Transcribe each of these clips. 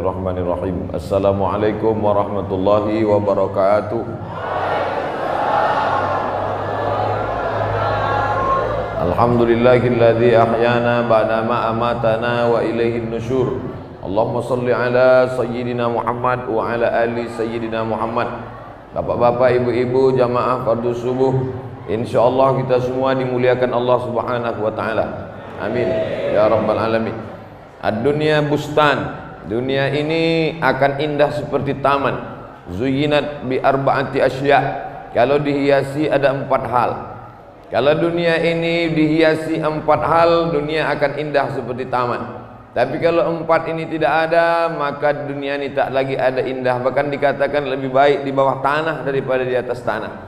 Bismillahirrahmanirrahim. Assalamualaikum warahmatullahi wabarakatuh. Alhamdulillahilladzi ahyana ba'da ma amatana wa ilaihin nusyur. Allahumma salli ala sayyidina Muhammad wa ala ali sayyidina Muhammad. Bapak-bapak, ibu-ibu, jamaah fardhu subuh, insyaallah kita semua dimuliakan Allah Subhanahu wa taala. Amin ya rabbal alamin. Ad-dunya bustan. Dunia ini akan indah seperti taman. Zuyinat bi arba'ati asya. Kalau dihiasi ada 4 hal. Kalau dunia ini dihiasi 4 hal, dunia akan indah seperti taman. Tapi kalau 4 ini tidak ada, maka dunia ini tak lagi ada indah. Bahkan dikatakan lebih baik di bawah tanah daripada di atas tanah.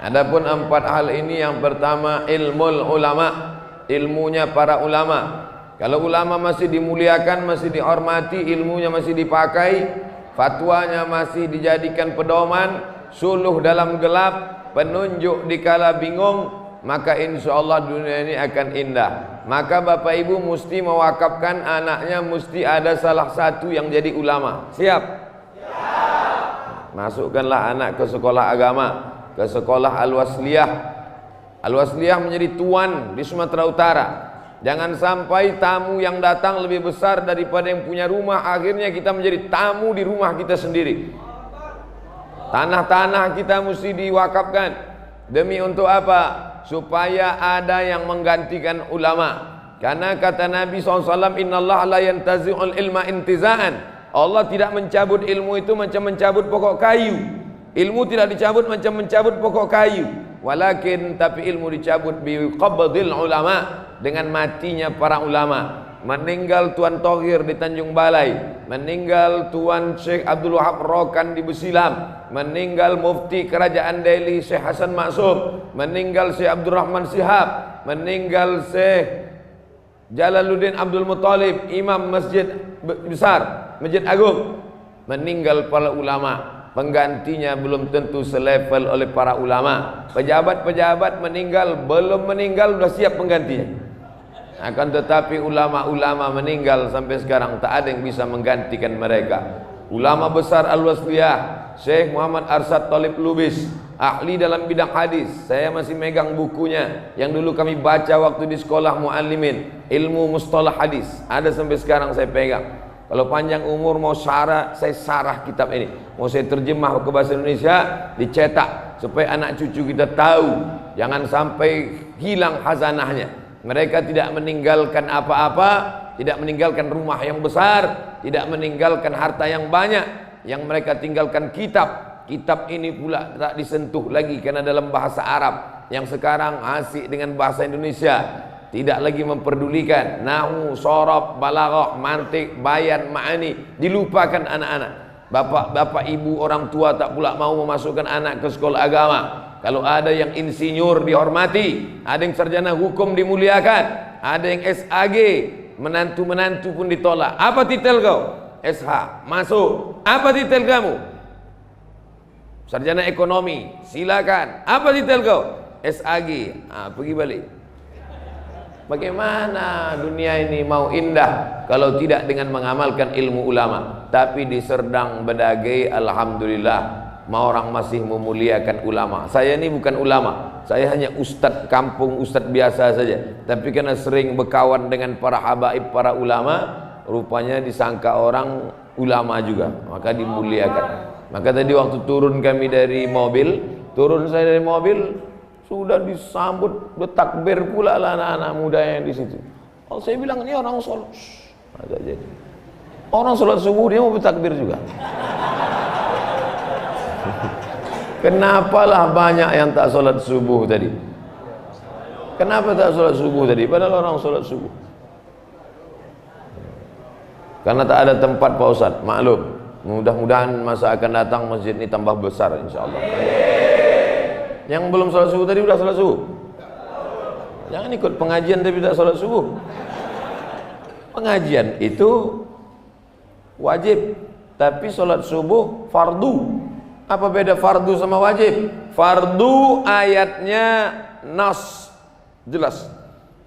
Adapun 4 hal ini, yang pertama ilmul ulama, ilmunya para ulama. Kalau ulama masih dimuliakan, masih dihormati, ilmunya masih dipakai, fatwanya masih dijadikan pedoman, suluh dalam gelap, penunjuk di kala bingung, maka insya Allah dunia ini akan indah. Maka bapak ibu mesti mewakafkan anaknya, mesti ada salah satu yang jadi ulama. Siap? Siap. Masukkanlah anak ke sekolah agama, ke sekolah Al-Wasliyah. Al-Wasliyah menjadi tuan di Sumatera Utara. Jangan sampai tamu yang datang lebih besar daripada yang punya rumah. Akhirnya kita menjadi tamu di rumah kita sendiri. Tanah-tanah kita mesti diwakafkan. Demi untuk apa? Supaya ada yang menggantikan ulama. Karena kata Nabi SAW, Innallaha la yantazi'ul ilma intiza'an. Allah tidak mencabut ilmu itu macam mencabut pokok kayu. Ilmu tidak dicabut macam mencabut pokok kayu. Walakin tapi ilmu dicabut biqabdil ulama, dengan matinya para ulama. Meninggal Tuan Thohir di Tanjung Balai, meninggal Tuan Syekh Abdul Wahab Rokan di Besilam, meninggal Mufti Kerajaan Delhi Syekh Hasan Maksum, meninggal Syekh Abdurrahman Sihab, meninggal Syekh Jalaluddin Abdul Muttalib, Imam Masjid Besar, Masjid Agung. Meninggal para ulama. Penggantinya belum tentu selevel oleh para ulama. Pejabat-pejabat meninggal, belum meninggal sudah siap penggantinya. Akan tetapi ulama-ulama meninggal sampai sekarang tak ada yang bisa menggantikan mereka. Ulama besar Al-Wasliyah, Syekh Muhammad Arsyad Thalib Lubis, ahli dalam bidang hadis. Saya masih megang bukunya yang dulu kami baca waktu di sekolah muallimin, ilmu mustalah hadis. Ada sampai sekarang saya pegang. Kalau panjang umur mau syarah, saya sarah kitab ini. Mau saya terjemah ke bahasa Indonesia, dicetak supaya anak cucu kita tahu. Jangan sampai hilang khazanahnya. Mereka tidak meninggalkan apa-apa, tidak meninggalkan rumah yang besar, tidak meninggalkan harta yang banyak. Yang mereka tinggalkan kitab. Kitab ini pula tak disentuh lagi karena dalam bahasa Arab. Yang sekarang asik dengan bahasa Indonesia. Tidak lagi memperdulikan nahwu, sorof, balaghah, mantik, bayan, ma'ani. Dilupakan anak-anak. Bapak-bapak, ibu, orang tua tak pula mau memasukkan anak ke sekolah agama. Kalau ada yang insinyur dihormati, ada yang sarjana hukum dimuliakan, ada yang SAG, menantu-menantu pun ditolak. Apa titel kau? SH, masuk. Apa titel kamu? Sarjana ekonomi, silakan. Apa titel kau? SAG. Pergi balik. Bagaimana dunia ini mau indah kalau tidak dengan mengamalkan ilmu ulama? Tapi di Serdang Bedagai, alhamdulillah, orang masih memuliakan ulama. Saya ini bukan ulama, saya hanya ustadz kampung, ustadz biasa saja. Tapi karena sering berkawan dengan para habaib, para ulama, rupanya disangka orang ulama juga, maka dimuliakan. Maka tadi waktu turun kami dari mobil, saya dari mobil, sudah disambut bertakbir pula lah anak-anak muda yang di situ. Oh, saya bilang ini orang sholat. Agak jadi. Orang sholat subuh dia mau bertakbir juga. Kenapalah banyak yang tak sholat subuh tadi? Kenapa tak sholat subuh tadi? Padahal orang sholat subuh. Karena tak ada tempat Pak Ustadz. Maklum. Mudah-mudahan masa akan datang masjid ini tambah besar insya Allah. Yang belum sholat subuh tadi udah sholat subuh. Jangan ikut pengajian tapi tidak sholat subuh. Pengajian itu wajib, tapi sholat subuh fardu. Apa beda fardu sama wajib? Fardu ayatnya nas, jelas.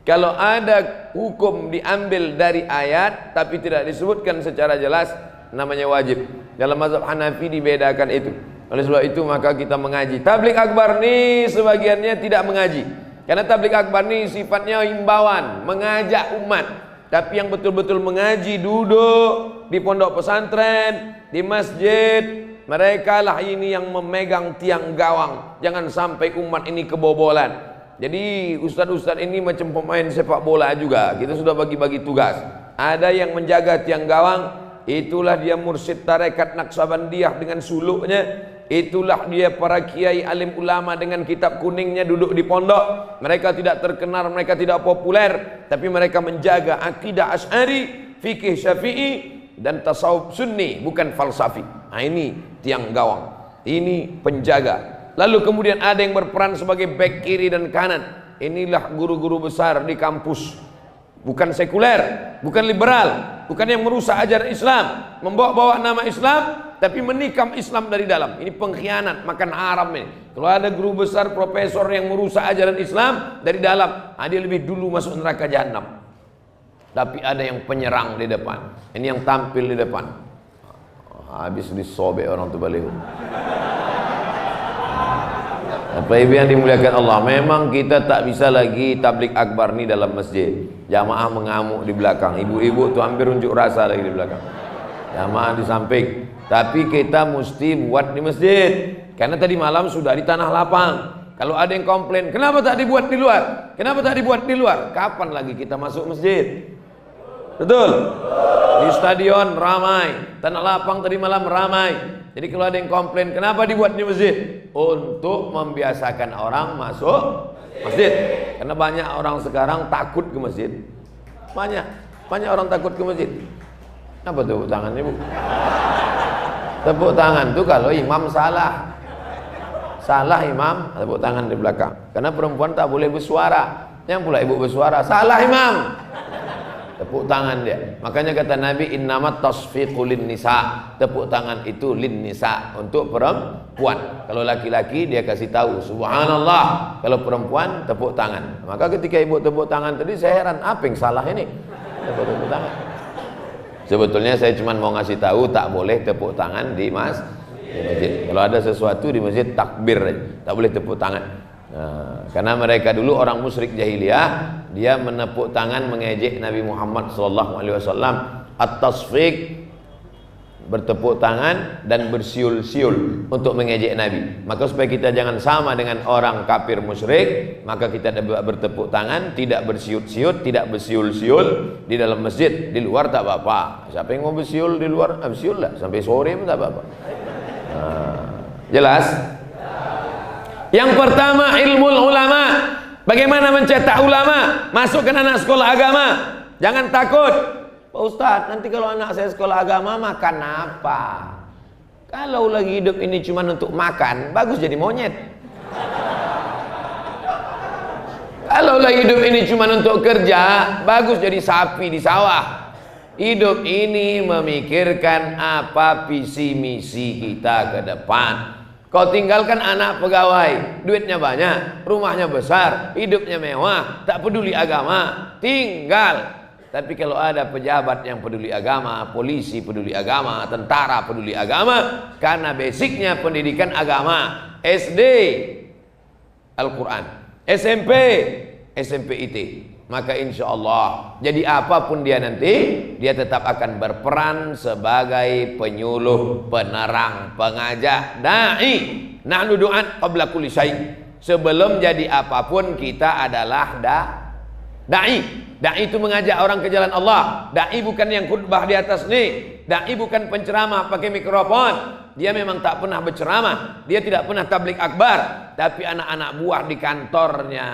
Kalau ada hukum diambil dari ayat tapi tidak disebutkan secara jelas, namanya wajib. Dalam mazhab Hanafi dibedakan itu. Oleh sebab itu maka kita mengaji. Tabligh akbar nih sebagiannya tidak mengaji. Karena tabligh akbar nih sifatnya himbauan, mengajak umat. Tapi yang betul-betul mengaji duduk di pondok pesantren, di masjid, mereka lah ini yang memegang tiang gawang. Jangan sampai umat ini kebobolan. Jadi ustaz-ustaz ini macam pemain sepak bola juga. Kita sudah bagi-bagi tugas. Ada yang menjaga tiang gawang, itulah dia mursyid tarekat Naqsabandiyah dengan suluknya. Itulah dia para kiai alim ulama dengan kitab kuningnya duduk di pondok. Mereka tidak terkenal, mereka tidak populer, tapi mereka menjaga akidah Asy'ari, fikih Syafi'i dan tasawuf Sunni, bukan falsafi. Nah, ini tiang gawang. Ini penjaga. Lalu kemudian ada yang berperan sebagai back kiri dan kanan. Inilah guru-guru besar di kampus. Bukan sekuler, bukan liberal, bukan yang merusak ajaran Islam, membawa-bawa nama Islam tapi menikam Islam dari dalam. Ini pengkhianat, makan haram ini. Kalau ada guru besar, profesor yang merusak ajaran Islam dari dalam, dia lebih dulu masuk neraka jahanam. Tapi ada yang penyerang di depan. Ini yang tampil di depan. Habis disobek orang tu balik. Apa ibu yang dimuliakan Allah, memang kita tak bisa lagi tabligh akbar ni dalam masjid. Jamaah mengamuk di belakang, ibu-ibu tu hampir unjuk rasa lagi di belakang. Jamaah di samping. Tapi kita mesti buat di masjid. Karena tadi malam sudah di tanah lapang. Kalau ada yang komplain, kenapa tak dibuat di luar? Kenapa tak dibuat di luar? Kapan lagi kita masuk masjid? Betul? Di stadion ramai, tanah lapang tadi malam ramai. Jadi kalau ada yang komplain, kenapa dibuat di masjid? Untuk membiasakan orang masuk masjid. Karena banyak orang sekarang takut ke masjid. Banyak orang takut ke masjid. Apa tepuk tangannya, Bu? Tepuk tangan tuh kalau imam salah. Salah imam, tepuk tangan di belakang. Karena perempuan tak boleh bersuara. Yang pula ibu bersuara, salah imam. Tepuk tangan dia. Makanya kata Nabi, innamat tasfiqu lin nisa. Tepuk tangan itu lin nisa, untuk perempuan. Kalau laki-laki dia kasih tahu subhanallah. Kalau perempuan tepuk tangan. Maka ketika ibu tepuk tangan tadi saya heran, apa yang salah ini? Tepuk tangan. Sebetulnya saya cuma mau ngasih tahu tak boleh tepuk tangan di masjid. Kalau ada sesuatu di masjid takbir aja. Tak boleh tepuk tangan. Nah, karena mereka dulu orang musyrik jahiliyah, dia menepuk tangan mengejek Nabi Muhammad SAW. At-tasfiq, bertepuk tangan dan bersiul-siul untuk mengejek Nabi. Maka supaya kita jangan sama dengan orang kafir musyrik, maka kita bertepuk tangan, tidak bersiut-siut, tidak bersiul-siul di dalam masjid. Di luar tak apa-apa. Siapa yang mau bersiul di luar, bersiul lah sampai sore pun tak apa-apa. Nah, jelas? Yang pertama, ilmu ulama. Bagaimana mencetak ulama? Masukkan anak sekolah agama. Jangan takut. Pak Ustadz, nanti kalau anak saya sekolah agama makan apa? Kalau lagi hidup ini cuma untuk makan, bagus jadi monyet. Kalau lagi hidup ini cuma untuk kerja, bagus jadi sapi di sawah. Hidup ini memikirkan apa visi misi kita ke depan. Kau tinggalkan anak pegawai, duitnya banyak, rumahnya besar, hidupnya mewah, tak peduli agama, tinggal. Tapi kalau ada pejabat yang peduli agama, polisi peduli agama, tentara peduli agama, karena basicnya pendidikan agama, SD Al-Quran, SMP IT, maka insya Allah jadi apapun dia nanti, dia tetap akan berperan sebagai penyuluh, penerang, pengajak, da'i. Nahnu du'at qabla kulli syai'. Sebelum jadi apapun kita adalah da'i. Da'i itu mengajak orang ke jalan Allah. Da'i bukan yang khutbah di atas nih. Da'i bukan penceramah pakai mikrofon. Dia memang tak pernah berceramah, dia tidak pernah tabligh akbar, tapi anak-anak buah di kantornya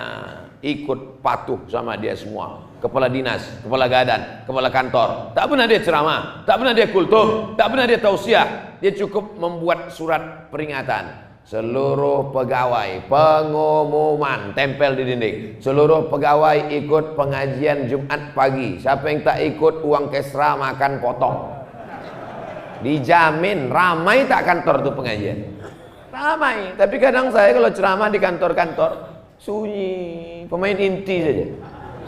ikut patuh sama dia semua. Kepala dinas, kepala gadan, kepala kantor. Tak pernah dia ceramah, tak pernah dia kultum, tak pernah dia tausiah. Dia cukup membuat surat peringatan. Seluruh pegawai, pengumuman, tempel di dinding. Seluruh pegawai ikut pengajian Jumat pagi. Siapa yang tak ikut, uang kesra makan potong. Dijamin ramai tak kantor tuh pengajian. Ramai. Tapi kadang saya kalau ceramah di kantor-kantor sunyi, pemain inti saja.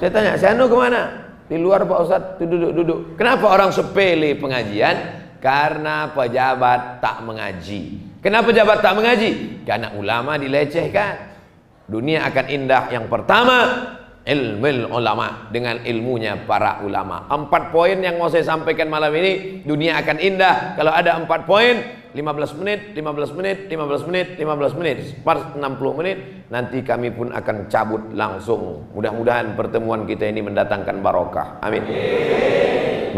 Saya tanya, "Si Anu kemana?" "Di luar Pak Ustadz, duduk-duduk." Kenapa orang sepele pengajian? Karena pejabat tak mengaji. Kenapa pejabat tak mengaji? Karena ulama dilecehkan. Dunia akan indah yang pertama ilmu ulama, dengan ilmunya para ulama. 4 poin yang mau saya sampaikan malam ini. Dunia akan indah kalau ada 4 poin. 15 menit, 15 menit, 15 menit, 15 menit, pas 60 menit. Nanti kami pun akan cabut langsung. Mudah-mudahan pertemuan kita ini mendatangkan barokah. Amin.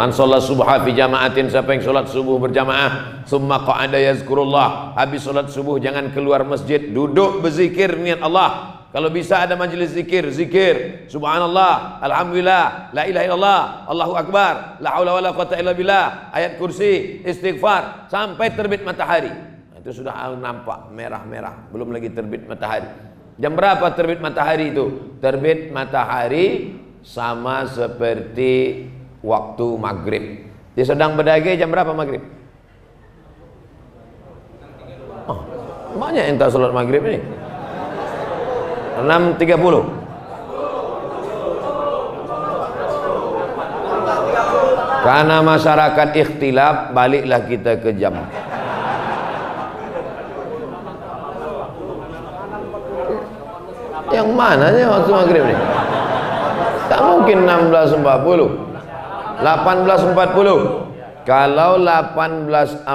Man sholat subha fi jama'atin, siapa yang sholat subuh berjamaah, summa qa'ada yazkurullah, habis sholat subuh jangan keluar masjid, duduk berzikir niat Allah. Kalau bisa ada majelis zikir, zikir subhanallah, alhamdulillah, la ilaha illallah, Allahu akbar, la haula wala quwata illa billah, ayat kursi, istighfar sampai terbit matahari. Itu sudah nampak merah-merah, belum lagi terbit matahari. Jam berapa terbit matahari itu? Terbit matahari sama seperti waktu maghrib. Dia sedang berdagang jam berapa maghrib? Oh, banyak yang tak sholat maghrib ini. 6.30. Karena masyarakat ikhtilaf, baliklah kita ke jam. Yang mana sih waktu maghrib ini? Tak mungkin 16.40, 18.40. Kalau 18.40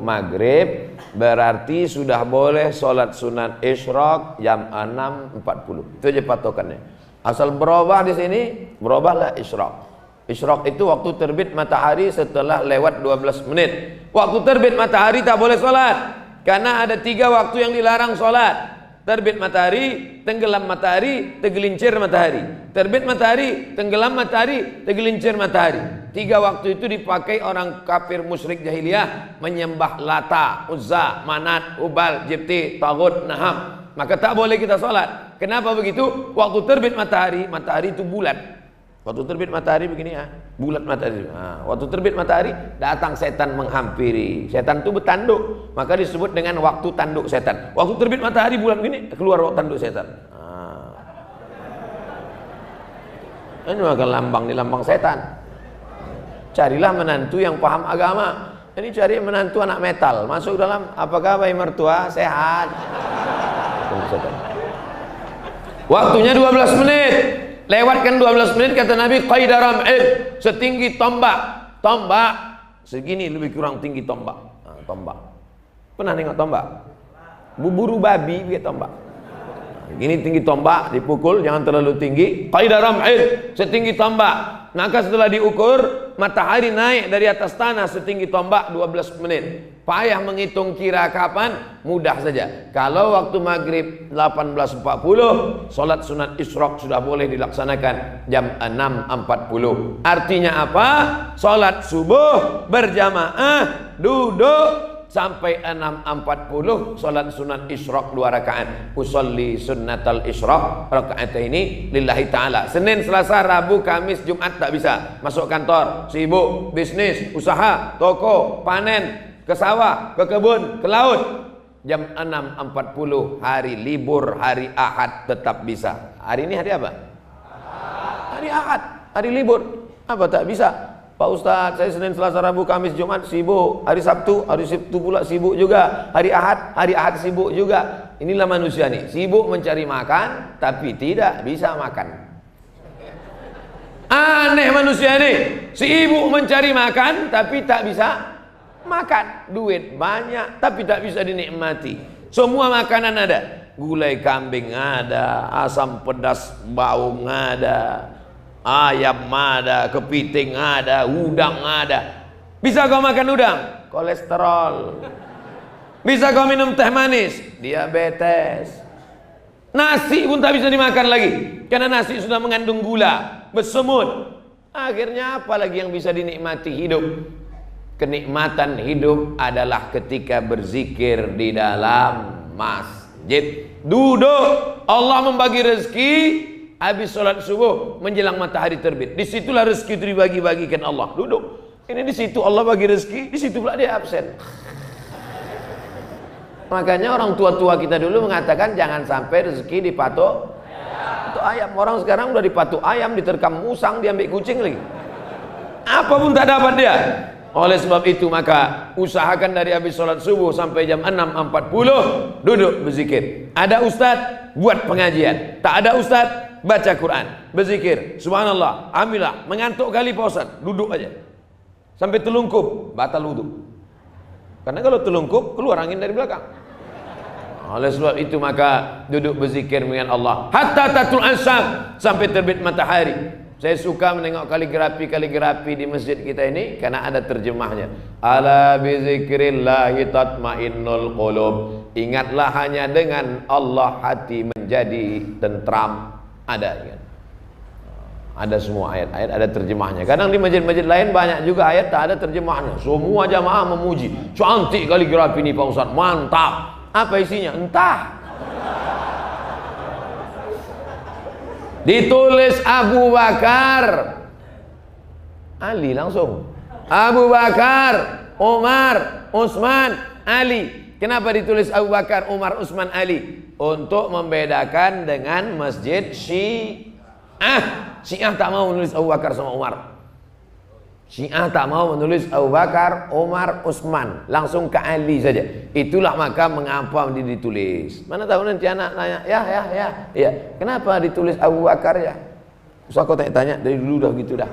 maghrib, berarti sudah boleh sholat sunat isyraq jam 6.40. Itu aja patokannya. Asal berubah di sini, berubahlah isyraq. Isyraq itu waktu terbit matahari setelah lewat 12 menit. Waktu terbit matahari tak boleh sholat, karena ada 3 waktu yang dilarang sholat. Terbit matahari, tenggelam matahari, tergelincir matahari. Terbit matahari, tenggelam matahari, tergelincir matahari. 3 waktu itu dipakai orang kafir musyrik jahiliyah menyembah Lata, Uzza, Manat, Hubal, Jibti, Taghut, Naham. Maka tak boleh kita sholat. Kenapa begitu? Waktu terbit matahari, matahari itu bulat. Waktu terbit matahari begini ya, bulat matahari. Nah, waktu terbit matahari datang setan menghampiri. Setan itu bertanduk, maka disebut dengan waktu tanduk setan. Waktu terbit matahari bulat begini, keluar waktu tanduk setan. Ini maka lambang di lambang setan. Carilah menantu yang paham agama. Ini cari menantu anak metal, masuk dalam, apakah bayi mertua sehat? Waktunya 12 menit. Lewatkan 12 menit, kata Nabi, qaida ram'in, setinggi tombak. Tombak segini lebih kurang tinggi tombak. Nah, tombak. Pernah nengok tombak? Buburu babi biar tombak. Gini tinggi tombak, dipukul jangan terlalu tinggi. Qaida ram'in, setinggi tombak. Maka setelah diukur, matahari naik dari atas tanah setinggi tombak 12 menit. Payah menghitung kira kapan, mudah saja. Kalau waktu maghrib 18.40, sholat sunat isyraq sudah boleh dilaksanakan jam 6.40. Artinya apa? Sholat subuh berjamaah, duduk sampai 6.40, sholat sunat isyraq 2 rakaat. Usolli sunnatal isyraq rakaat ini lillahi ta'ala. Senin, Selasa, Rabu, Kamis, Jumat tak bisa. Masuk kantor, sibuk, bisnis, usaha, toko, panen, ke sawah, ke kebun, ke laut. Jam 6.40 hari libur, hari Ahad tetap bisa. Hari ini hari apa? Hari Ahad, hari libur. Apa tak bisa? Pak Ustadz, saya Senin, Selasa, Rabu, Kamis, Jumat sibuk. Hari Sabtu pula sibuk juga. Hari Ahad sibuk juga. Inilah manusia nih, sibuk mencari makan tapi tidak bisa makan. Aneh manusia nih, sibuk mencari makan tapi tak bisa makan. Duit banyak tapi tak bisa dinikmati. Semua makanan ada, gulai kambing ada, asam pedas baung ada, ayam ada, kepiting ada, udang ada. Bisa kau makan udang? Kolesterol. Bisa kau minum teh manis? Diabetes. Nasi pun tak bisa dimakan lagi, karena nasi sudah mengandung gula, bersemut. Akhirnya apa lagi yang bisa dinikmati hidup? Kenikmatan hidup adalah ketika berzikir di dalam masjid. Duduk, Allah membagi rezeki. Habis sholat subuh menjelang matahari terbit, disitulah rezeki itu dibagi-bagikan Allah. Duduk, ini di situ Allah bagi rezeki, di situ pula dia absen. Makanya orang tua-tua kita dulu mengatakan jangan sampai rezeki dipatok ayam. Orang sekarang udah dipatok ayam, diterkam musang, diambil kucing lagi. Apapun tak dapat dia. Oleh sebab itu maka usahakan dari habis sholat subuh sampai jam 6.40 duduk berzikir. Ada ustaz, buat pengajian. Tak ada ustaz, baca Quran, berzikir, subhanallah, alhamdulillah. Mengantuk kali Pak Ustaz, duduk aja sampai telungkup, batal wudu. Karena kalau telungkup keluar angin dari belakang. Oleh sebab itu maka duduk berzikir dengan Allah hatta tatul ansam, sampai terbit matahari. Saya suka menengok kaligrafi di masjid kita ini karena ada terjemahnya. Ala bizikrillahi tatmainnul qulub. Ingatlah hanya dengan Allah hati menjadi tentram. Ada semua ayat-ayat, ada terjemahnya. Kadang di masjid-masjid lain banyak juga ayat tak ada terjemahnya. Semua jamaah memuji. Cantik kaligrafi ini Pak Ustaz, mantap. Apa isinya? Entah. Ditulis Abu Bakar, Ali langsung. Abu Bakar, Umar, Utsman, Ali. Kenapa ditulis Abu Bakar, Umar, Utsman, Ali? Untuk membedakan dengan masjid Syiah. Syiah tak mau menulis Abu Bakar sama Umar. Syiah tak mau menulis Abu Bakar, Umar, Utsman, langsung ke Ali saja. Itulah maka mengapa ditulis. Mana tahu nanti anak nanya, ya, kenapa ditulis Abu Bakar ya? Terus aku tanya dari dulu dah gitu dah.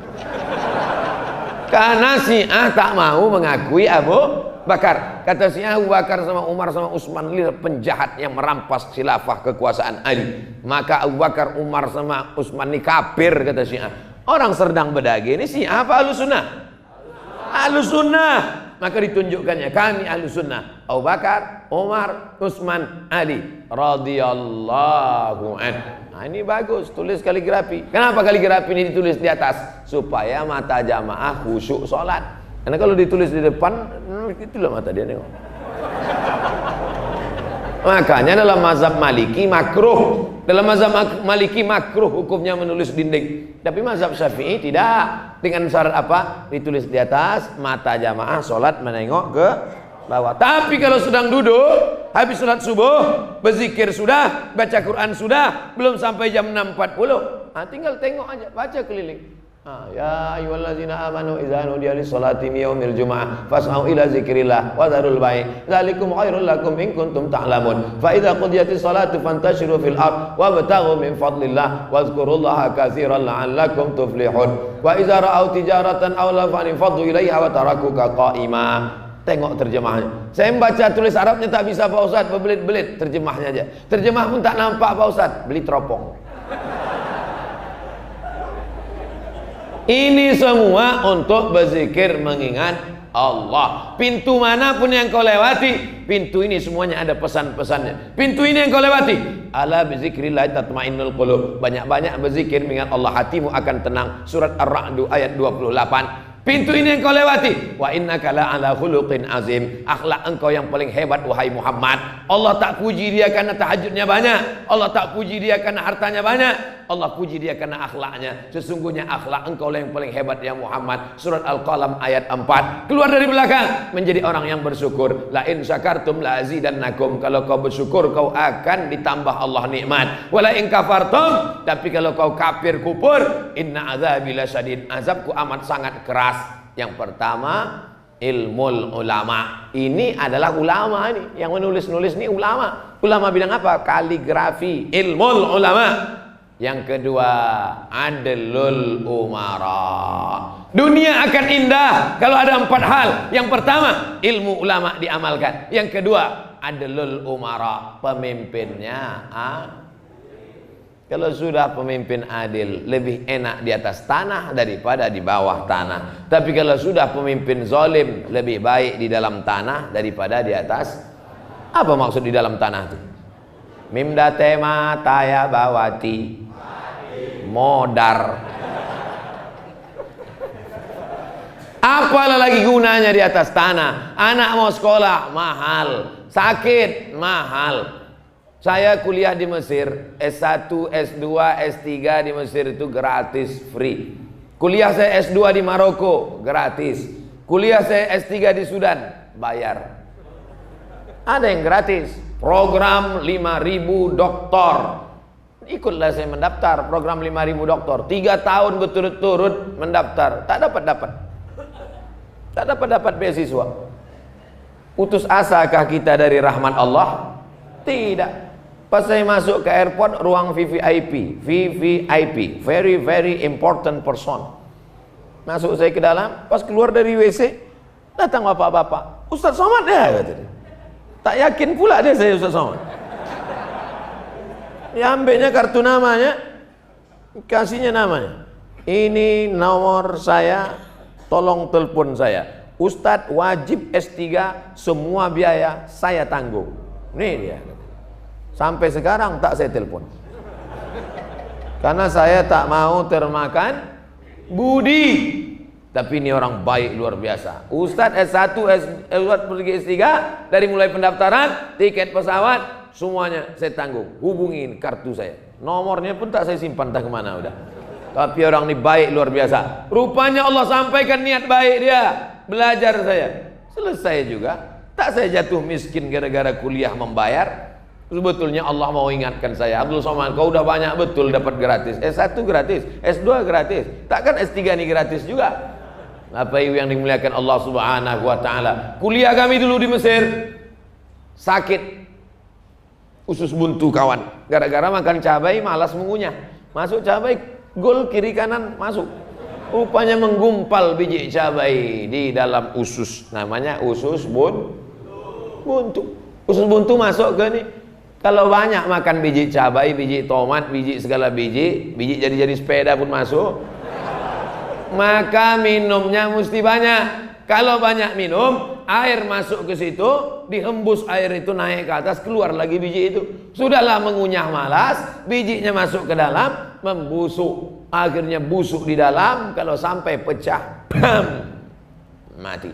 Karena Syiah tak mau mengakui Abu Bakar. Kata Syiah, Abu Bakar sama Umar sama Utsman ini penjahat yang merampas khilafah kekuasaan Ali. Maka Abu Bakar, Umar sama Utsman ini kafir, kata Syiah. Orang Serdang Bedage ini Syiah apa Ahlus Sunnah? Ahlus Sunnah. Maka ditunjukkannya kami Ahlus Sunnah. Abu Bakar, Umar, Utsman, Ali radhiyallahu anhu. Nah, ini bagus tulis kaligrafi. Kenapa kaligrafi ini ditulis di atas? Supaya mata jamaah khusyuk sholat. Karena kalau ditulis di depan, itulah mata dia nengok. Makanya dalam mazhab Maliki makruh. Dalam mazhab Maliki makruh hukumnya menulis dinding. Tapi mazhab Syafi'i tidak. Dengan syarat apa? Ditulis di atas, mata jamaah sholat menengok ke bawah. Tapi kalau sedang duduk, habis sholat subuh, berzikir sudah, baca Quran sudah, belum sampai jam 6.40, tinggal tengok aja, baca keliling. Ya ayyuhallazina amanu idza nudiya lis-sholati min yaumil jumu'ah fas'au ila zikrillah wa dzarul bai' dzalikum khairul lakum in kuntum ta'lamun fa idza qudiyatis sholatu fantashiru fil ard wabtaghu min fadlillah wadhkurullaha katsiran la'allakum tuflihun wa idza ra'au tijaratan aw lafan faddu ilaiha wa tarakuka qa'ima. Tengok terjemahnya. Saya membaca tulis Arabnya tak bisa Pak Ustaz, berbelit-belit terjemahnya aja. Terjemah pun tak nampak Pak Ustaz, beli teropong. Ini semua untuk berzikir mengingat Allah. Pintu manapun yang kau lewati, pintu ini semuanya ada pesan-pesannya. Pintu ini yang kau lewati, ala bizikrillah tatmainnul qulub. Banyak-banyak berzikir mengingat Allah, hatimu akan tenang. Surat Ar-Ra'd ayat 28. Pintu ini yang kau lewati, wa innaka la'ala khuluqin azim. Akhlak engkau yang paling hebat wahai Muhammad. Allah tak puji dia karena tahajudnya banyak, Allah tak puji dia karena hartanya banyak, Allah puji dia karena akhlaknya. Sesungguhnya akhlak engkau yang paling hebat ya Muhammad. Surat Al-Qalam ayat 4. Keluar dari belakang menjadi orang yang bersyukur. La in syakartum la azidannakum. Kalau kau bersyukur kau akan ditambah Allah nikmat. Wala in kafartum, tapi kalau kau kafir kufur, inna azabi lasyadid. Azabku amat sangat keras. Yang pertama, ilmul ulama. Ini adalah ulama ini yang menulis-nulis ini ulama. Ulama bidang apa? Kaligrafi, ilmul ulama. Yang kedua, adlul umara. Dunia akan indah kalau ada 4 hal. Yang pertama, ilmu ulama diamalkan. Yang kedua, adlul umara, pemimpinnya kalau sudah pemimpin adil, lebih enak di atas tanah daripada di bawah tanah. Tapi kalau sudah pemimpin zalim, lebih baik di dalam tanah daripada di atas. Apa maksud di dalam tanah itu? Mimda tema taya bawati modar. Apalah lagi gunanya di atas tanah? Anak mau sekolah mahal, sakit mahal. Saya kuliah di Mesir, S1, S2, S3 di Mesir itu gratis, free. Kuliah saya S2 di Maroko, gratis. Kuliah saya S3 di Sudan, bayar. Ada yang gratis. Program 5.000 doktor. Ikutlah saya mendaftar program 5.000 doktor. 3 tahun berturut-turut mendaftar, tak dapat. Tak dapat beasiswa. Putus asakah kita dari rahmat Allah? Tidak. Pas saya masuk ke airport, ruang VVIP, very very important person. Masuk saya ke dalam, pas keluar dari WC, datang bapak-bapak. Ustaz Somad ya, kata dia. Tak yakin pula dia saya Ustaz Somad. Ya, ambilnya kartu namanya, kasihnya namanya. Ini nomor saya, tolong telepon saya. Ustadz wajib S3, semua biaya saya tanggung. Nih dia. Sampai sekarang tak saya telepon. Karena saya tak mau termakan budi. Tapi ini orang baik luar biasa. Ustadz S1, Ustadz pergi S3, dari mulai pendaftaran, tiket pesawat, semuanya saya tanggung. Hubungin kartu saya. Nomornya pun tak saya simpan, tak kemana udah. Tapi orang ini baik luar biasa. Rupanya Allah sampaikan niat baik dia. Belajar saya. Selesai juga. Tak saya jatuh miskin gara-gara kuliah membayar. Sebetulnya Allah mau ingatkan saya, Abdul Somad, kau udah banyak betul dapat gratis. S1 gratis, S2 gratis. Takkan S3 ini gratis juga? Apa yang dimuliakan Allah Subhanahu wa taala. Kuliah kami dulu di Mesir. Sakit. Usus buntu kawan. Gara-gara makan cabai malas mengunyah. Masuk cabai, gol kiri kanan masuk. Rupanya menggumpal biji cabai di dalam usus. Namanya usus buntu. Usus buntu masuk ke ini. Kalau banyak makan biji cabai, biji tomat, biji segala biji jadi sepeda pun masuk. Maka minumnya mesti banyak. Kalau banyak minum, air masuk ke situ, dihembus air itu naik ke atas, keluar lagi biji itu. Sudahlah mengunyah malas, bijinya masuk ke dalam, membusuk. Akhirnya busuk di dalam, kalau sampai pecah, bam, mati.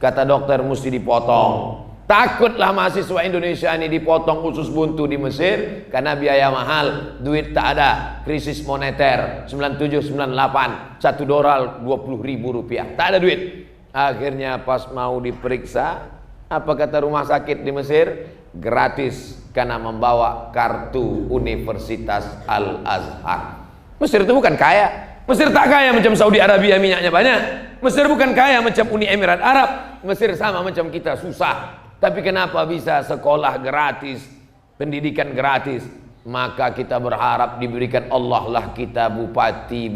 Kata dokter mesti dipotong. Takutlah mahasiswa Indonesia ini dipotong usus buntu di Mesir karena biaya mahal, duit tak ada, krisis moneter 97 98, $1 $20.000, tak ada duit. Akhirnya pas mau diperiksa, apa kata rumah sakit di Mesir? Gratis karena membawa kartu Universitas Al-Azhar. Mesir itu bukan kaya. Mesir tak kaya macam Saudi Arabia minyaknya banyak. Mesir bukan kaya macam Uni Emirat Arab. Mesir sama macam kita, susah. Tapi kenapa bisa sekolah gratis, pendidikan gratis? Maka kita berharap diberikan Allah lah kita bupati,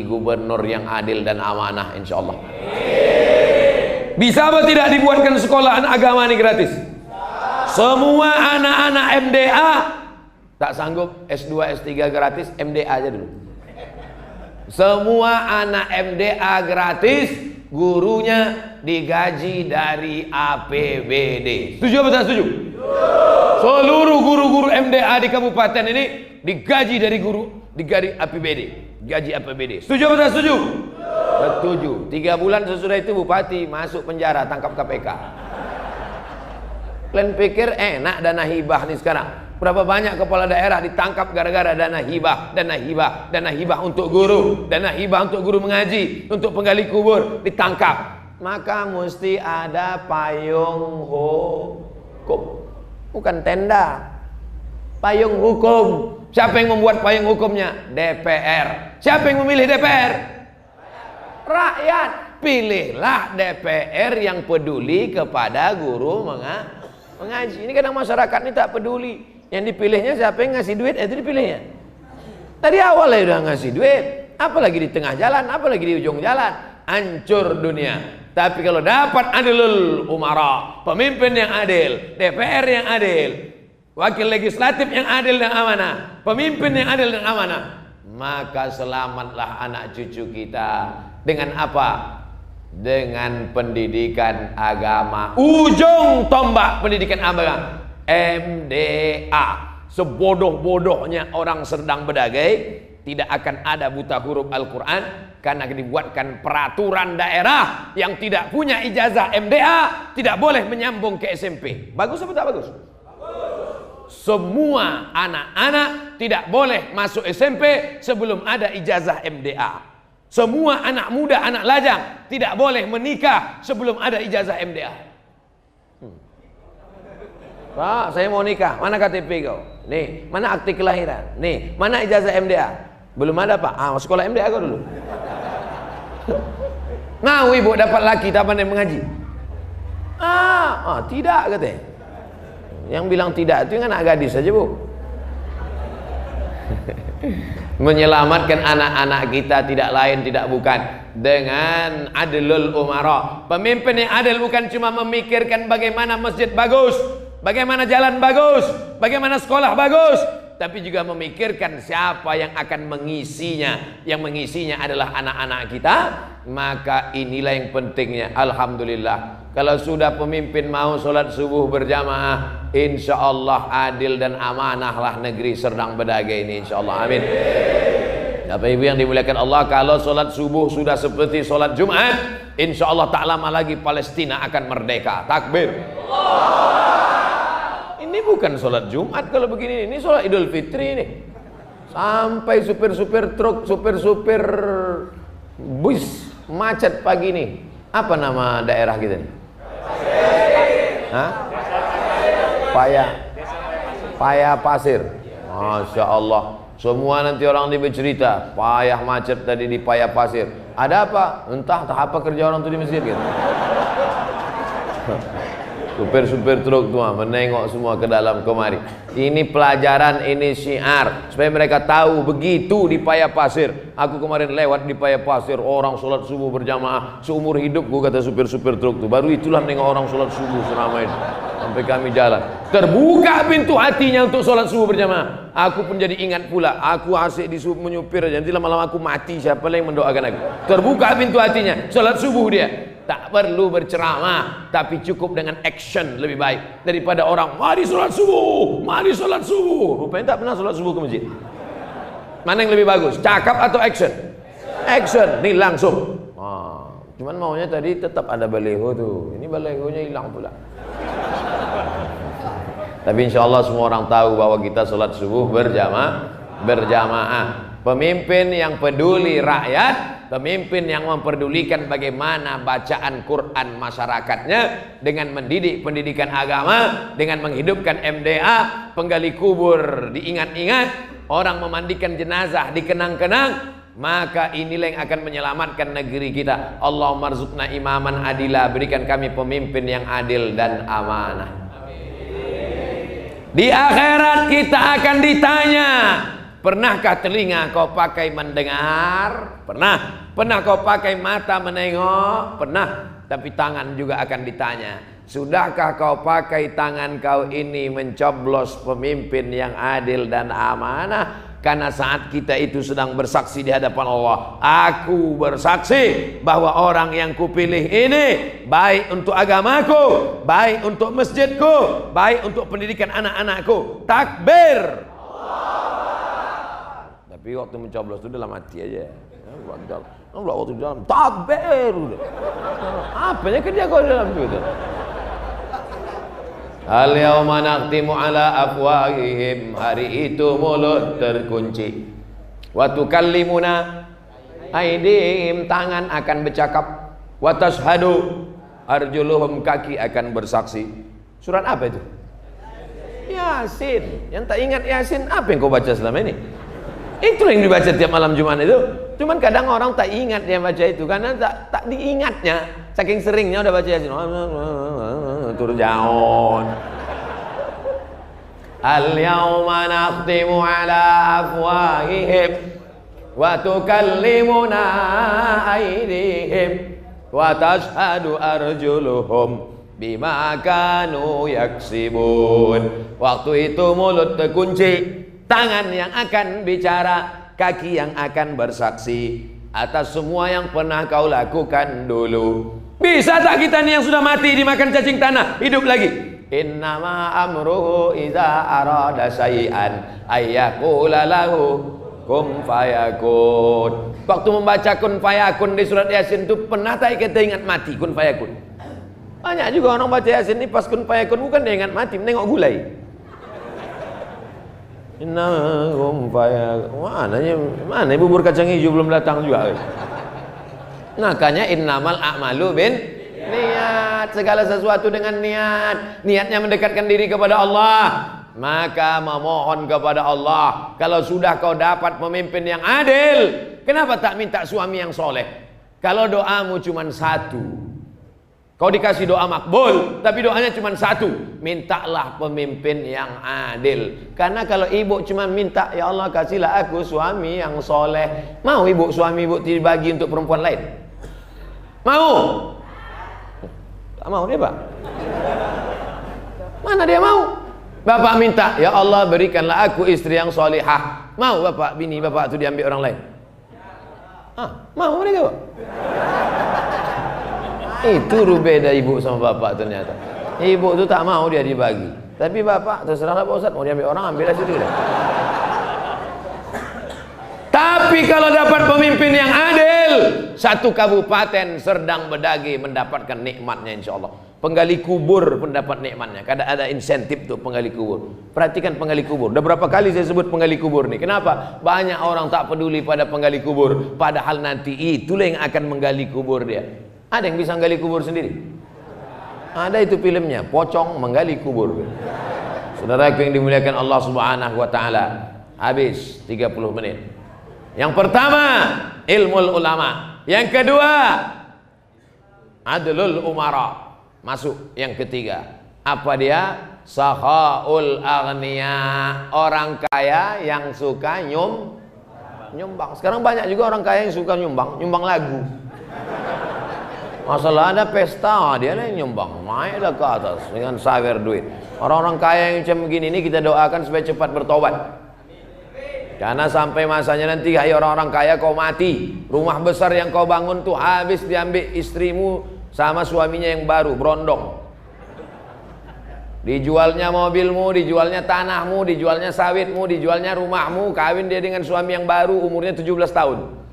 gubernur yang adil dan amanah insyaallah. Bisa apa tidak dibuatkan sekolahan agama ini gratis? Semua anak-anak MDA tak sanggup S2, S3 gratis, MDA aja dulu. Semua anak MDA gratis, gurunya digaji dari APBD. Setuju apa tak setuju? Seluruh guru-guru MDA di kabupaten ini digaji dari guru, digaji APBD, gaji APBD. Setuju apa tak setuju? Setuju. 3 bulan sesudah itu bupati masuk penjara, tangkap KPK. Kalian pikir enak dana hibah nih sekarang? Berapa banyak kepala daerah ditangkap gara-gara dana hibah untuk guru, dana hibah untuk guru mengaji, untuk penggali kubur, ditangkap. Maka mesti ada payung hukum, bukan tenda, payung hukum. Siapa yang membuat payung hukumnya? DPR. Siapa yang memilih DPR? Rakyat. Pilihlah DPR yang peduli kepada guru mengaji. Ini kadang masyarakat ini tak peduli. Yang dipilihnya siapa yang ngasih duit, itu dipilihnya. Tadi awal ya udah ngasih duit, apalagi di tengah jalan, apalagi di ujung jalan, hancur dunia. Tapi kalau dapat adilul umara, pemimpin yang adil, DPR yang adil, wakil legislatif yang adil dan amanah, pemimpin yang adil dan amanah, maka selamatlah anak cucu kita. Dengan apa? Dengan pendidikan agama. Ujung tombak pendidikan agama MDA. Sebodoh-bodohnya orang sedang berdagai, tidak akan ada buta huruf Al-Quran karena dibuatkan peraturan daerah yang tidak punya ijazah MDA tidak boleh menyambung ke SMP. Bagus atau tak bagus? Semua anak-anak tidak boleh masuk SMP sebelum ada ijazah MDA. Semua anak muda, anak lajang tidak boleh menikah sebelum ada ijazah MDA. Pak, saya mau nikah. Mana KTP kau? Nih, mana akte kelahiran? Nih, mana ijazah MDA? Belum ada, Pak. Sekolah MDA kau dulu. Mau ibu dapat laki tak pandai mengaji? Tidak katanya. Yang bilang tidak itu yang anak gadis saja, Bu. Menyelamatkan anak-anak kita tidak lain tidak bukan dengan adlul umara. Pemimpin yang adil bukan cuma memikirkan bagaimana masjid bagus, bagaimana jalan bagus, bagaimana sekolah bagus, tapi juga memikirkan siapa yang akan mengisinya. Yang mengisinya adalah anak-anak kita. Maka inilah yang pentingnya. Alhamdulillah, kalau sudah pemimpin mau sholat subuh berjamaah, insya Allah adil dan amanahlah negeri Serdang Bedagai ini, insya Allah. Amin. Bapak Ibu yang dimuliakan Allah, kalau sholat subuh sudah seperti sholat Jumat, insya Allah tak lama lagi Palestina akan merdeka. Takbir. Ini bukan sholat Jumat kalau begini, ini sholat Idul Fitri ini. Sampai supir-supir truk, supir-supir bus macet pagi nih. Apa nama daerah kita nih? Paya Pasir. Masya Allah. Semua nanti orang ini bercerita, payah macet tadi di Paya Pasir. Ada apa? Entah apa kerja orang itu di masjid gitu. Supir-supir truk tua menengok semua ke dalam kemari. Ini pelajaran, ini syiar supaya mereka tahu begitu di Paya Pasir. Aku kemarin lewat di Paya Pasir, orang sholat subuh berjamaah seumur hidupku, kata supir-supir truk itu. Baru itulah nengok orang sholat subuh seramai itu. Sampai kami jalan, terbuka pintu hatinya untuk sholat subuh berjamaah. Aku pun jadi ingat pula, aku asik di menyupir aja, nanti lama-lama aku mati, siapa yang mendoakan aku? Terbuka pintu hatinya, sholat subuh dia. Tak perlu berceramah, tapi cukup dengan action lebih baik daripada orang mari sholat subuh, mari sholat subuh. Rupanya tak pernah sholat subuh ke masjid. Mana yang lebih bagus, cakap atau action? Action, nih langsung. Cuman maunya tadi tetap ada baleho tuh, ini balehonya hilang pula. Tapi insya Allah semua orang tahu bahwa kita sholat subuh berjamaah. Pemimpin yang peduli rakyat, pemimpin yang memperdulikan bagaimana bacaan Quran masyarakatnya dengan mendidik pendidikan agama, dengan menghidupkan MDA, penggali kubur diingat-ingat, orang memandikan jenazah dikenang-kenang. Maka inilah yang akan menyelamatkan negeri kita. Allahumma rzuqna imaman adila, berikan kami pemimpin yang adil dan amanah. Di akhirat kita akan ditanya, pernahkah telinga kau pakai mendengar? Pernah kau pakai mata menengok? Pernah. Tapi tangan juga akan ditanya, sudahkah kau pakai tangan kau ini mencoblos pemimpin yang adil dan amanah? Karena saat kita itu sedang bersaksi di hadapan Allah, aku bersaksi bahwa orang yang kupilih ini baik untuk agamaku, baik untuk masjidku, baik untuk pendidikan anak-anakku. Takbir. Tapi waktu mencoblos itu dalam hati aja. Waktu di dalam takbir. Apanya kerja kau di dalam itu? Al-yawma naqtimu ala afwahihim, hari itu mulut terkunci. Wa tukallimuna aydihim, tangan akan bercakap. Wa tashhadu arjuluhum, kaki akan bersaksi. Surat apa itu? Yasin. Yang tak ingat Yasin, apa yang kau baca selama ini? Itu yang dibaca tiap malam Jumat itu. Cuman kadang orang tak ingat dia baca itu karena tak diingatnya. Saking seringnya udah baca Yasin. Turjaun. Al-yawma naqtimu ala afwahihim wa tukallimuna aydihim wa tashhadu arjuluhum bima kanu yaksibun. Waktu itu mulut terkunci, tangan yang akan bicara, kaki yang akan bersaksi atas semua yang pernah kau lakukan dulu. Bisa tak kita nih yang sudah mati dimakan cacing tanah hidup lagi? Innama amruhu iza arada syai'an ayyaqula lahu kun fayakun. Waktu membaca kun fayakun di surat Yasin itu pernah tak kita ingat mati kun fayakun? Banyak juga orang baca Yasin ini pas kun fayakun bukan dia ingat mati, menengok gulai. Innahum fayakun. Mana bubur kacang hijau belum datang juga. Makanya innamal a'malu bin niat, segala sesuatu dengan niat. Niatnya mendekatkan diri kepada Allah, maka memohon kepada Allah. Kalau sudah kau dapat pemimpin yang adil, kenapa tak minta suami yang soleh? Kalau doamu cuma satu, kau dikasih doa makbul, tapi doanya cuma satu, mintalah pemimpin yang adil. Karena kalau ibu cuma minta, ya Allah kasihlah aku suami yang soleh, mau ibu suami ibu dibagi untuk perempuan lain? Mau? Tak mau dia, Pak. Mana dia mau? Bapak minta, ya Allah berikanlah aku istri yang solihah. Mau bapak, bini bapak itu diambil orang lain? Mau mereka, Pak? Itu beda ibu sama bapak ternyata. Ibu itu tak mau dia dibagi, tapi bapak terserahlah Pak Ustaz, mau diambil orang ambil aja dulu. Tapi kalau dapat pemimpin yang adil, satu kabupaten Serdang Bedagi mendapatkan nikmatnya insya Allah. Penggali kubur pun dapat nikmatnya. Kadang ada insentif tuh penggali kubur. Perhatikan penggali kubur. Udah berapa kali saya sebut penggali kubur nih. Kenapa? Banyak orang tak peduli pada penggali kubur. Padahal nanti itulah yang akan menggali kubur dia. Ada yang bisa menggali kubur sendiri? Ada itu filmnya, Pocong Menggali Kubur. Saudaraku yang dimuliakan Allah Subhanahu wa taala. Habis 30 menit. Yang pertama, ilmul ulama. Yang kedua, adlul umara. Masuk yang ketiga. Apa dia? Sakhaul aghniya. Orang kaya yang suka nyumbang. Sekarang banyak juga orang kaya yang suka nyumbang lagu. Masalah ada pesta, dia yang nyumbang, naiklah ke atas dengan sawer duit. Orang-orang kaya yang macam begini ini kita doakan supaya cepat bertobat. Karena sampai masanya nanti, hai orang-orang kaya, kau mati, rumah besar yang kau bangun tuh habis diambil istrimu sama suaminya yang baru, berondong. Dijualnya mobilmu, dijualnya tanahmu, dijualnya sawitmu, dijualnya rumahmu, kawin dia dengan suami yang baru, umurnya 17 tahun.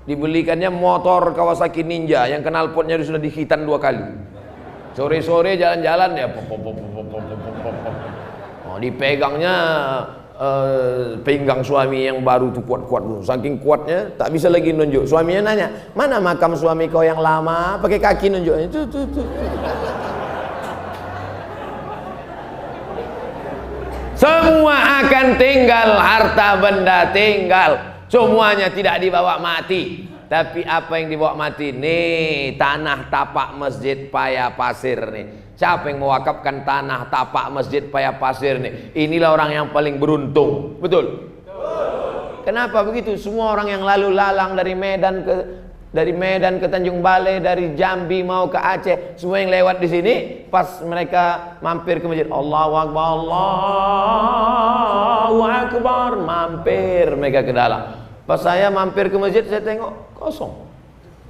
Dibelikannya motor Kawasaki Ninja yang knalpotnya sudah dihitan 2 kali. Sore-sore jalan-jalan ya, dipegangnya pinggang suami yang baru tuh kuat-kuat. Saking kuatnya tak bisa lagi nunjuk. Suaminya nanya, mana makam suami kau yang lama? Pakai kaki nunjuknya. Tuh. Semua akan tinggal, harta benda tinggal. Semuanya tidak dibawa mati. Tapi apa yang dibawa mati? Nih, tanah tapak masjid Paya Pasir nih. Siapa yang mewakafkan tanah tapak masjid Paya Pasir nih? Inilah orang yang paling beruntung. Betul? Kenapa begitu? Semua orang yang lalu lalang dari Medan ke Tanjung Balai, dari Jambi mau ke Aceh, semua yang lewat di sini, pas mereka mampir ke masjid, Allahu Akbar, Allahu Akbar, mampir mereka ke dalam. Pas saya mampir ke masjid, saya tengok kosong.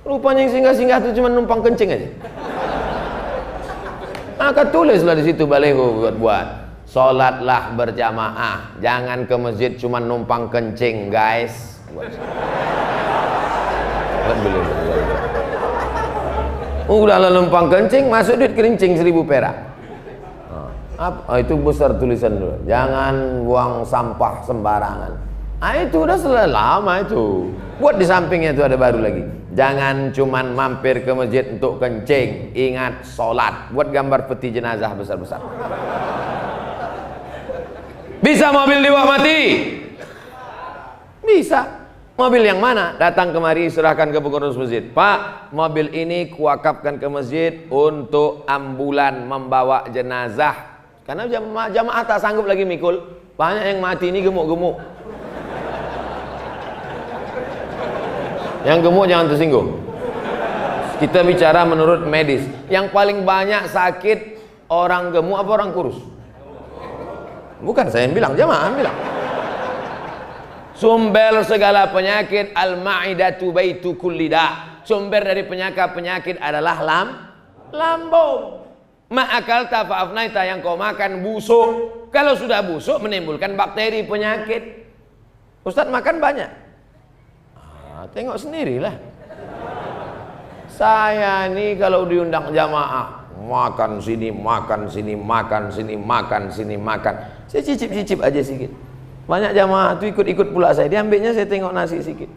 Rupanya yang singgah-singgah itu cuma numpang kencing aja. Maka tulislah di situ baleho buat sholatlah berjamaah, jangan ke masjid cuma numpang kencing, guys. Udah numpang kencing, masuk duit kerincing 1000 perak. Itu besar tulisan dulu. Jangan buang sampah sembarangan. Itu udah selesai lama itu. Buat di sampingnya itu ada baru lagi. Jangan cuman mampir ke masjid untuk kencing, ingat sholat. Buat gambar peti jenazah besar-besar. Bisa mobil dibawa mati? Bisa. Mobil yang mana? Datang kemari, serahkan ke pengurus masjid. Pak, mobil ini kuwakafkan ke masjid untuk ambulan membawa jenazah. Karena jamaah tak sanggup lagi mikul. Banyak yang mati ini gemuk-gemuk. Yang gemuk jangan tersinggung. Kita bicara menurut medis. Yang paling banyak sakit orang gemuk apa orang kurus? Bukan saya yang bilang, jamaah bilang. Sumber segala penyakit al-ma'idatu baitu kulli da. Sumber dari penyakit adalah lambung. Ma'akal tafa'afnaita, yang kau makan busuk. Kalau sudah busuk menimbulkan bakteri penyakit. Ustadz makan banyak. Tengok sendirilah. Saya nih kalau diundang jamaah, makan sini, makan sini, makan sini, makan sini, makan. Saya cicip-cicip aja sedikit. Banyak jamaah itu ikut-ikut pula saya. Diambilnya saya tengok nasi sedikit.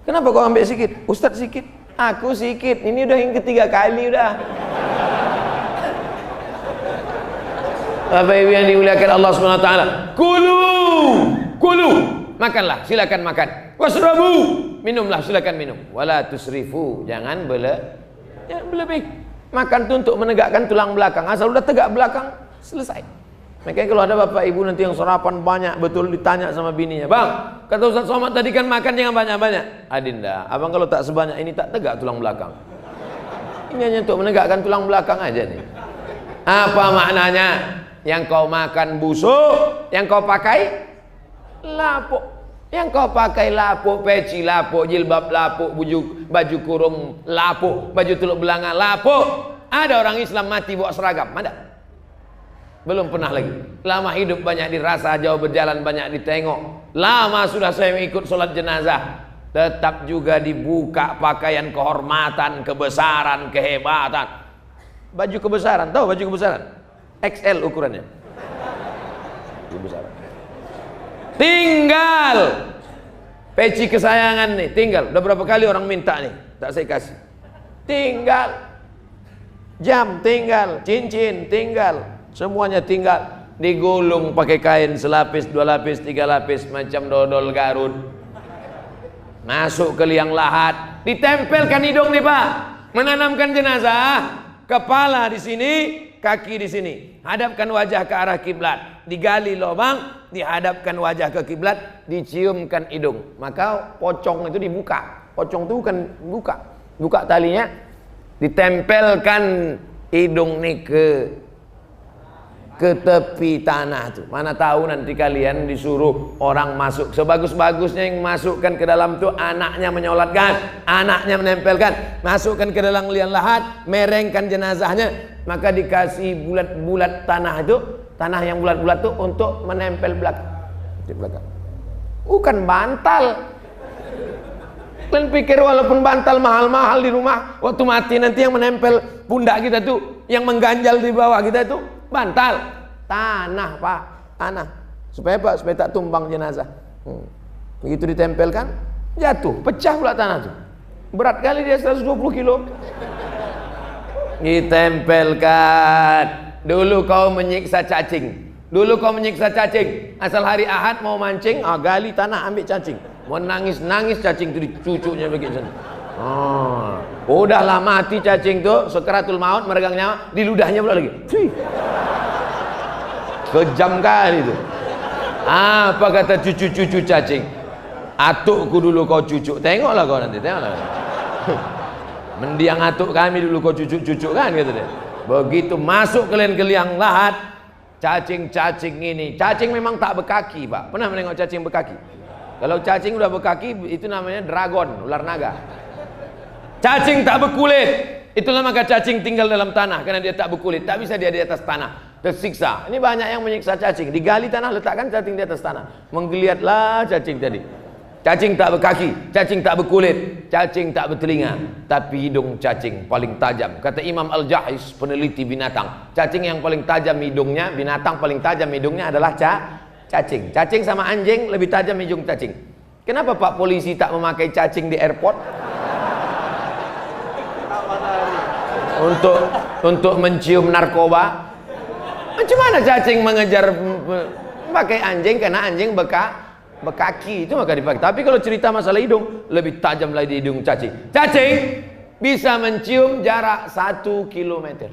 Kenapa kau ambil sedikit? Ustadz sedikit. Aku sedikit. Ini udah yang ketiga kali udah. Bapak Ibu yang dimuliakan Allah Subhanahu wa taala. Kulu. Makanlah, silakan makan. Wasrabu. minumlah, silakan minum. Wala tusrifu, jangan berlebih. Makan tuh untuk menegakkan tulang belakang. Asal udah tegak belakang, selesai. Makanya kalau ada bapak ibu nanti yang sarapan banyak, betul ditanya sama bininya, bang, kata Ustaz Somad tadi kan makan jangan banyak-banyak. Adinda, abang kalau tak sebanyak ini tak tegak tulang belakang. Ini hanya untuk menegakkan tulang belakang aja nih. Apa maknanya? Yang kau makan busuk, yang kau pakai lapuk. Yang kau pakai lapuk, peci lapuk, jilbab lapuk, baju kurung lapuk, baju tuluk belanga lapuk. Ada orang Islam mati bawa seragam? Ada? Belum pernah lagi. Lama hidup banyak dirasa, jauh berjalan banyak ditengok. Lama sudah saya ikut sholat jenazah, tetap juga dibuka pakaian kehormatan, kebesaran, kehebatan. Baju kebesaran, tahu baju kebesaran? XL ukurannya. Kebesaran. Tinggal peci kesayangan nih, tinggal. Udah berapa kali orang minta nih, tak saya kasih. Tinggal jam, tinggal cincin, tinggal semuanya, tinggal digulung pakai kain selapis, 2 lapis, 3 lapis macam dodol Garut. Masuk ke liang lahat, ditempelkan hidung nih Pak. Menanamkan jenazah. Kepala di sini, kaki di sini. Hadapkan wajah ke arah kiblat. Digali lubang, dihadapkan wajah ke kiblat, diciumkan hidung. Maka pocong itu dibuka. Pocong itu bukan buka talinya, ditempelkan hidung nih ke tepi tanah tuh. Mana tahu nanti kalian disuruh orang masuk, sebagus-bagusnya yang masukkan ke dalam tuh anaknya menyolatkan, anaknya menempelkan, masukkan ke dalam liang lahat, merengkan jenazahnya, maka dikasih bulat-bulat tanah itu, tanah yang bulat-bulat tuh untuk menempel belakang. Bukan bantal. Kalian pikir walaupun bantal mahal-mahal di rumah, waktu mati nanti yang menempel pundak kita tuh, yang mengganjal di bawah kita itu bantal, tanah Pak, tanah. Supaya Pak, supaya tak tumbang jenazah. Begitu ditempelkan, jatuh, pecah pula tanah tuh. Berat kali dia 120 kilo. Ditempelkan. Dulu kau menyiksa cacing. Dulu kau menyiksa cacing. Asal hari Ahad mau mancing, gali tanah ambil cacing. Mau nangis cacing itu dicucuknya begitu. Udahlah mati cacing tuh, sekaratul maut, meregang nyawa, di ludahnya pula lagi. Kejam kali itu. Apa kata cucu-cucu cacing? Atukku dulu kau cucuk. Tengoklah kau nanti, tengoklah. Mendiang atuk kami dulu kau cucuk-cucuk kan gitu deh. Begitu masuk kalian ke liang lahat, cacing-cacing ini, cacing memang tak berkaki Pak. Pernah menengok cacing berkaki? Kalau cacing udah berkaki itu namanya dragon, ular naga. Cacing tak berkulit, itulah maka cacing tinggal dalam tanah karena dia tak berkulit, tak bisa dia di atas tanah, tersiksa. Ini banyak yang menyiksa cacing, digali tanah letakkan cacing di atas tanah, menggeliatlah cacing tadi. Cacing tak berkaki, cacing tak berkulit, cacing tak bertelinga, tapi hidung cacing paling tajam. Kata Imam Al-Jahis, peneliti binatang, cacing yang paling tajam hidungnya, binatang paling tajam hidungnya adalah cacing. Cacing sama anjing lebih tajam hidung cacing. Kenapa Pak polisi tak memakai cacing di airport? Untuk mencium narkoba. Macam mana cacing mengejar pakai anjing? Karena anjing bekaki itu maka dipakai. Tapi kalau cerita masalah hidung, lebih tajam lagi di hidung cacing. Cacing bisa mencium jarak 1 kilometer.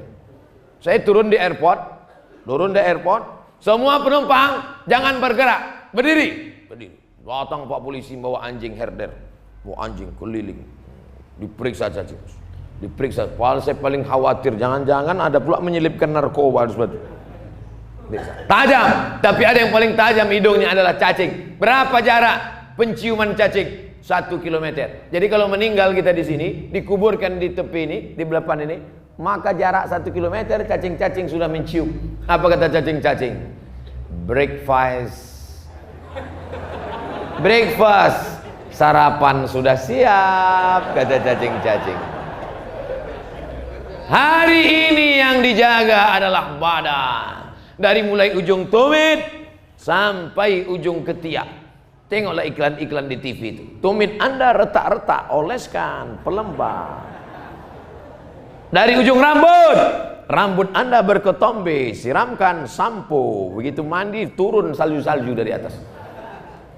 Saya turun di airport, semua penumpang jangan bergerak, berdiri. Datang Pak polisi bawa anjing herder, bawa anjing keliling, diperiksa cacing. Diperiksa. Saya paling khawatir jangan-jangan ada pula menyelipkan narkoba. Tajam, tapi ada yang paling tajam hidungnya adalah cacing. Berapa jarak penciuman cacing? 1 kilometer. Jadi kalau meninggal kita di sini, dikuburkan di tepi ini, di belakang ini, maka jarak 1 kilometer cacing-cacing sudah mencium. Apa kata cacing-cacing? Breakfast, sarapan sudah siap, kata cacing-cacing. Hari ini yang dijaga adalah badan. Dari mulai ujung tumit sampai ujung ketiak. Tengoklah iklan-iklan di TV itu. Tumit Anda retak-retak, oleskan pelembab. Dari ujung rambut Anda berketombe, siramkan sampo. Begitu mandi turun salju-salju dari atas.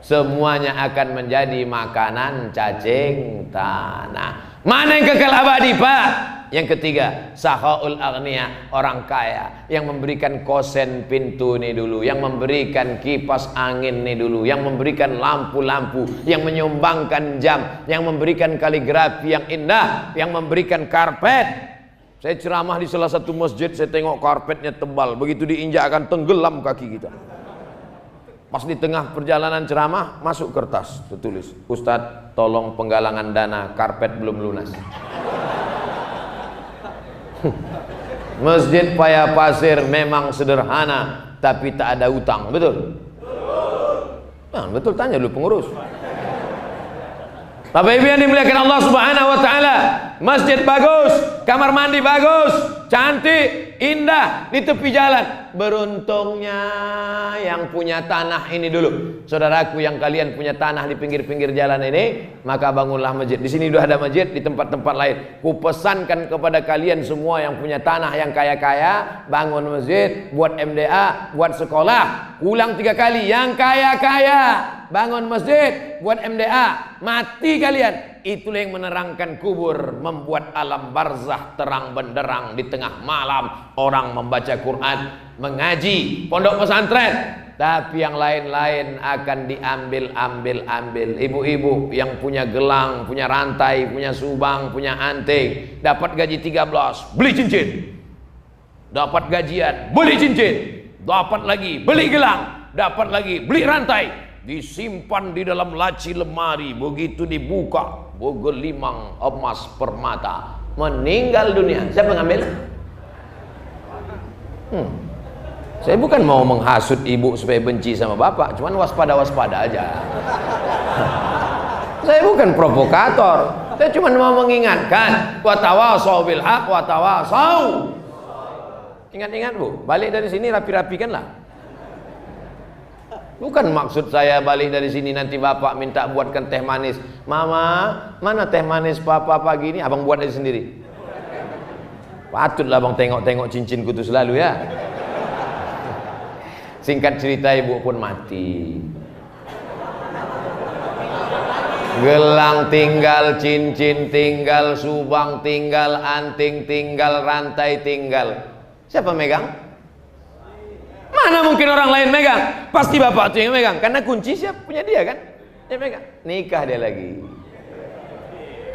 semuanya akan menjadi makanan cacing tanah. Mana yang kekal abadi, Pak? Yang ketiga, sahaul aghnia, orang kaya yang memberikan kosen pintu nih dulu, yang memberikan kipas angin nih dulu, yang memberikan lampu-lampu, yang menyumbangkan jam, yang memberikan kaligrafi yang indah, yang memberikan karpet. Saya ceramah di salah satu masjid, saya tengok karpetnya tebal, begitu diinjak akan tenggelam kaki kita. Pas di tengah perjalanan ceramah, masuk kertas tertulis, Ustadz tolong penggalangan dana, karpet belum lunas. Masjid Paya Pasir memang sederhana, tapi tak ada utang, betul? Nah, betul, tanya dulu pengurus. Bapak Ibu yang dimuliakan Allah Subhanahu wa taala, masjid bagus, kamar mandi bagus, cantik, indah di tepi jalan. Beruntungnya yang punya tanah ini dulu. Saudaraku yang kalian punya tanah di pinggir-pinggir jalan ini, maka bangunlah masjid. Di sini sudah ada masjid, di tempat-tempat lain. Kupesankan kepada kalian semua yang punya tanah yang kaya-kaya, bangun masjid, buat MDA, buat sekolah. Ulang 3 kali, yang kaya-kaya bangun masjid, buat MDA, mati kalian. Itulah yang menerangkan kubur, membuat alam barzah terang benderang. Di tengah malam orang membaca Quran, mengaji, pondok pesantren. Tapi yang lain-lain akan diambil. Ibu-ibu yang punya gelang, punya rantai, punya subang, punya anting, dapat gaji 13, beli cincin. Dapat gajian, beli cincin. Dapat lagi, beli gelang. Dapat lagi, beli rantai. Disimpan di dalam laci lemari. Begitu dibuka, begelimang emas permata. Meninggal dunia. Siapa ngambil? Saya bukan mau menghasut ibu supaya benci sama bapak, cuman waspada-waspada aja. Saya bukan provokator. Saya cuma mau mengingatkan, wa tawasau bil haq wa tawasau. Ingat-ingat Bu, balik dari sini rapi-rapikanlah. Bukan maksud saya balik dari sini nanti bapak minta buatkan teh manis. Mama, mana teh manis papa pagi ini? Abang buat aja sendiri. Patutlah abang tengok-tengok cincinku itu selalu ya. Singkat cerita ibu pun mati. Gelang tinggal, cincin tinggal, subang tinggal, anting tinggal, rantai tinggal. Siapa megang? Mana mungkin orang lain megang? Pasti bapak tuh yang megang, karena kunci siapa punya dia kan? Dia megang. Nikah dia lagi.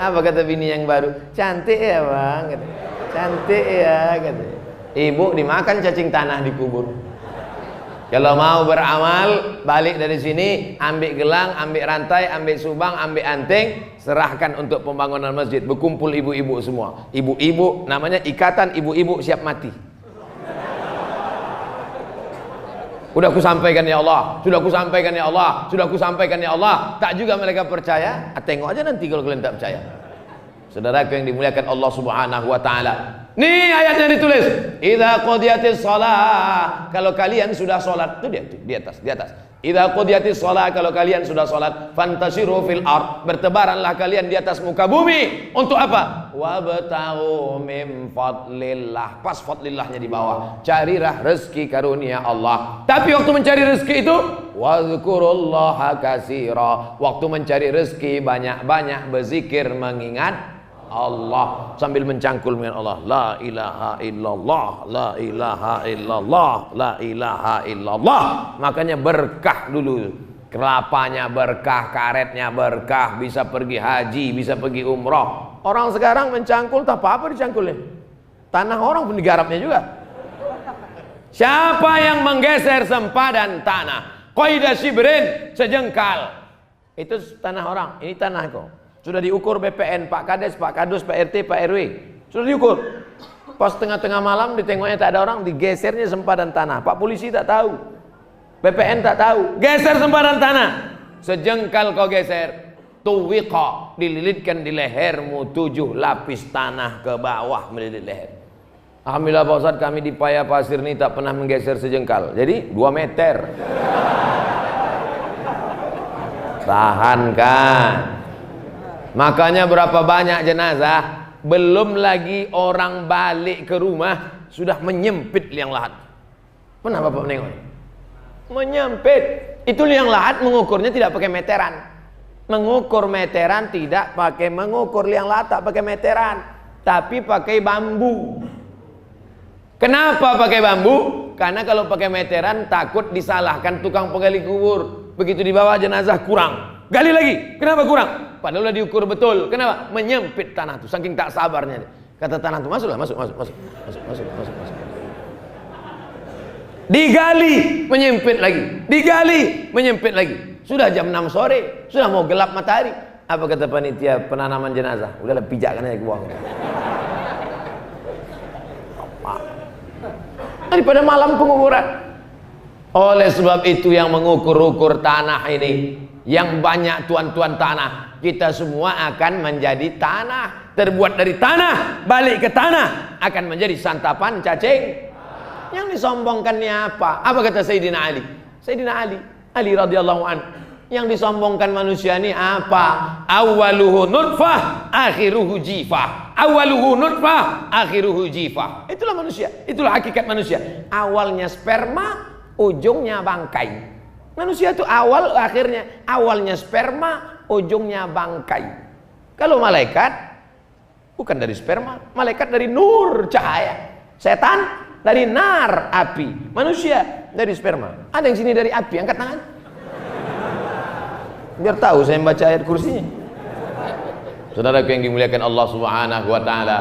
Apa kata bini yang baru? Cantik ya bang, kata. Cantik ya, kata. Ibu dimakan cacing tanah di kubur. Kalau mau beramal, balik dari sini, ambil gelang, ambil rantai, ambil subang, ambil anting, serahkan untuk pembangunan masjid. Berkumpul ibu-ibu semua. Ibu-ibu, namanya ikatan ibu-ibu siap mati. Sudah aku sampaikan ya Allah, sudah aku sampaikan ya Allah, sudah aku sampaikan ya Allah. Tak juga mereka percaya. Tengok aja nanti kalau kalian tak percaya. Saudaraku yang dimuliakan Allah Subhanahu wa taala. Nih ayatnya ditulis, idza qodiyatis shalah. Kalau kalian sudah salat, itu dia tuh, di atas. Idza qodiyatis shalah, kalau kalian sudah salat, fantashiru fil ard, bertebaranlah kalian di atas muka bumi. Untuk apa? Wabtaghu min fadlillah. Pas fadlillahnya di bawah. Carilah rezeki karunia Allah. Tapi waktu mencari rezeki itu, wazkurullaha katsira. Waktu mencari rezeki banyak-banyak berzikir mengingat Allah sambil mencangkul dengan Allah. La ilaha illallah, la ilaha illallah, la ilaha illallah. Makanya berkah dulu. Kelapanya berkah, karetnya berkah, bisa pergi haji, bisa pergi umroh. Orang sekarang mencangkul tak apa-apa dicangkulnya. Tanah orang pun digarapnya juga. Siapa yang menggeser sempadan tanah? Qaidah shibrin, sejengkal. Itu tanah orang, ini tanah kau. Sudah diukur BPN, Pak Kades, Pak Kadus, Pak RT, Pak RW. Sudah diukur. Pas tengah-tengah malam ditengoknya tak ada orang, digesernya sempadan tanah. Pak polisi tak tahu, BPN tak tahu. Geser sempadan tanah. Sejengkal kau geser, tuwiqa, dililitkan di lehermu 7 lapis tanah ke bawah melilit leher. Alhamdulillah Pak Ustadz, kami di Paya Pasir ini tak pernah menggeser sejengkal. Jadi 2 meter. Tahankan. Makanya berapa banyak jenazah, belum lagi orang balik ke rumah sudah menyempit liang lahat. Pernah Bapak menengok? Menyempit. Itu yang lahat mengukurnya tidak pakai meteran. Mengukur meteran tidak pakai mengukur liang lahat, tak pakai meteran, tapi pakai bambu. Kenapa pakai bambu? Karena kalau pakai meteran takut disalahkan tukang penggali kubur. Begitu dibawa jenazah kurang, gali lagi. Kenapa kurang? Padahal udah diukur betul. Kenapa? Menyempit tanah itu, saking tak sabarnya. Kata tanah itu, masuk. Digali, menyempit lagi. Digali, menyempit lagi. Sudah jam 6 sore, sudah mau gelap matahari. Apa kata panitia penanaman jenazah? Udahlah, pijakkan aja ke bawah. Daripada malam penguburan. Oleh sebab itu yang mengukur-ukur tanah ini, yang banyak tuan-tuan tanah, kita semua akan menjadi tanah. Terbuat dari tanah, balik ke tanah, akan menjadi santapan cacing. Yang disombongkannya apa? Apa kata Sayyidina Ali? Sayyidina Ali radhiyallahu an, yang disombongkan manusia ini apa? Awaluhu nutfah, akhiruhu jifah. Awaluhu nutfah, akhiruhu jifah. Itulah manusia, itulah hakikat manusia. Awalnya sperma, ujungnya bangkai. Manusia itu awal akhirnya, awalnya sperma, ujungnya bangkai. Kalau malaikat bukan dari sperma, malaikat dari nur cahaya. Setan dari nar api, manusia dari sperma. Ada yang sini dari api, angkat tangan. Biar tahu saya membaca ayat kursinya. Saudaraku yang dimuliakan Allah Subhanahu wa taala,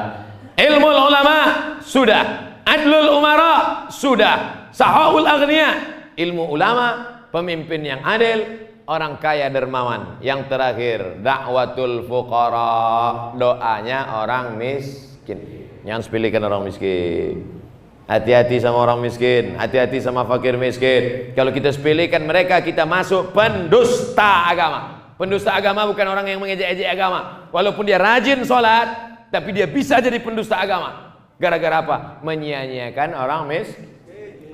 ilmu ulama sudah, adlul umara sudah, sahaul aghnia, ilmu ulama, pemimpin yang adil, orang kaya dermawan. Yang terakhir, dakwatul fuqara, doanya orang miskin. Jangan sepelekan orang miskin. Hati-hati sama orang miskin, hati-hati sama fakir miskin. Kalau kita sepelekan mereka, kita masuk pendusta agama. Pendusta agama bukan orang yang mengejek-ejek agama. Walaupun dia rajin sholat, tapi dia bisa jadi pendusta agama. Gara-gara apa? Menyia-nyiakan orang miskin.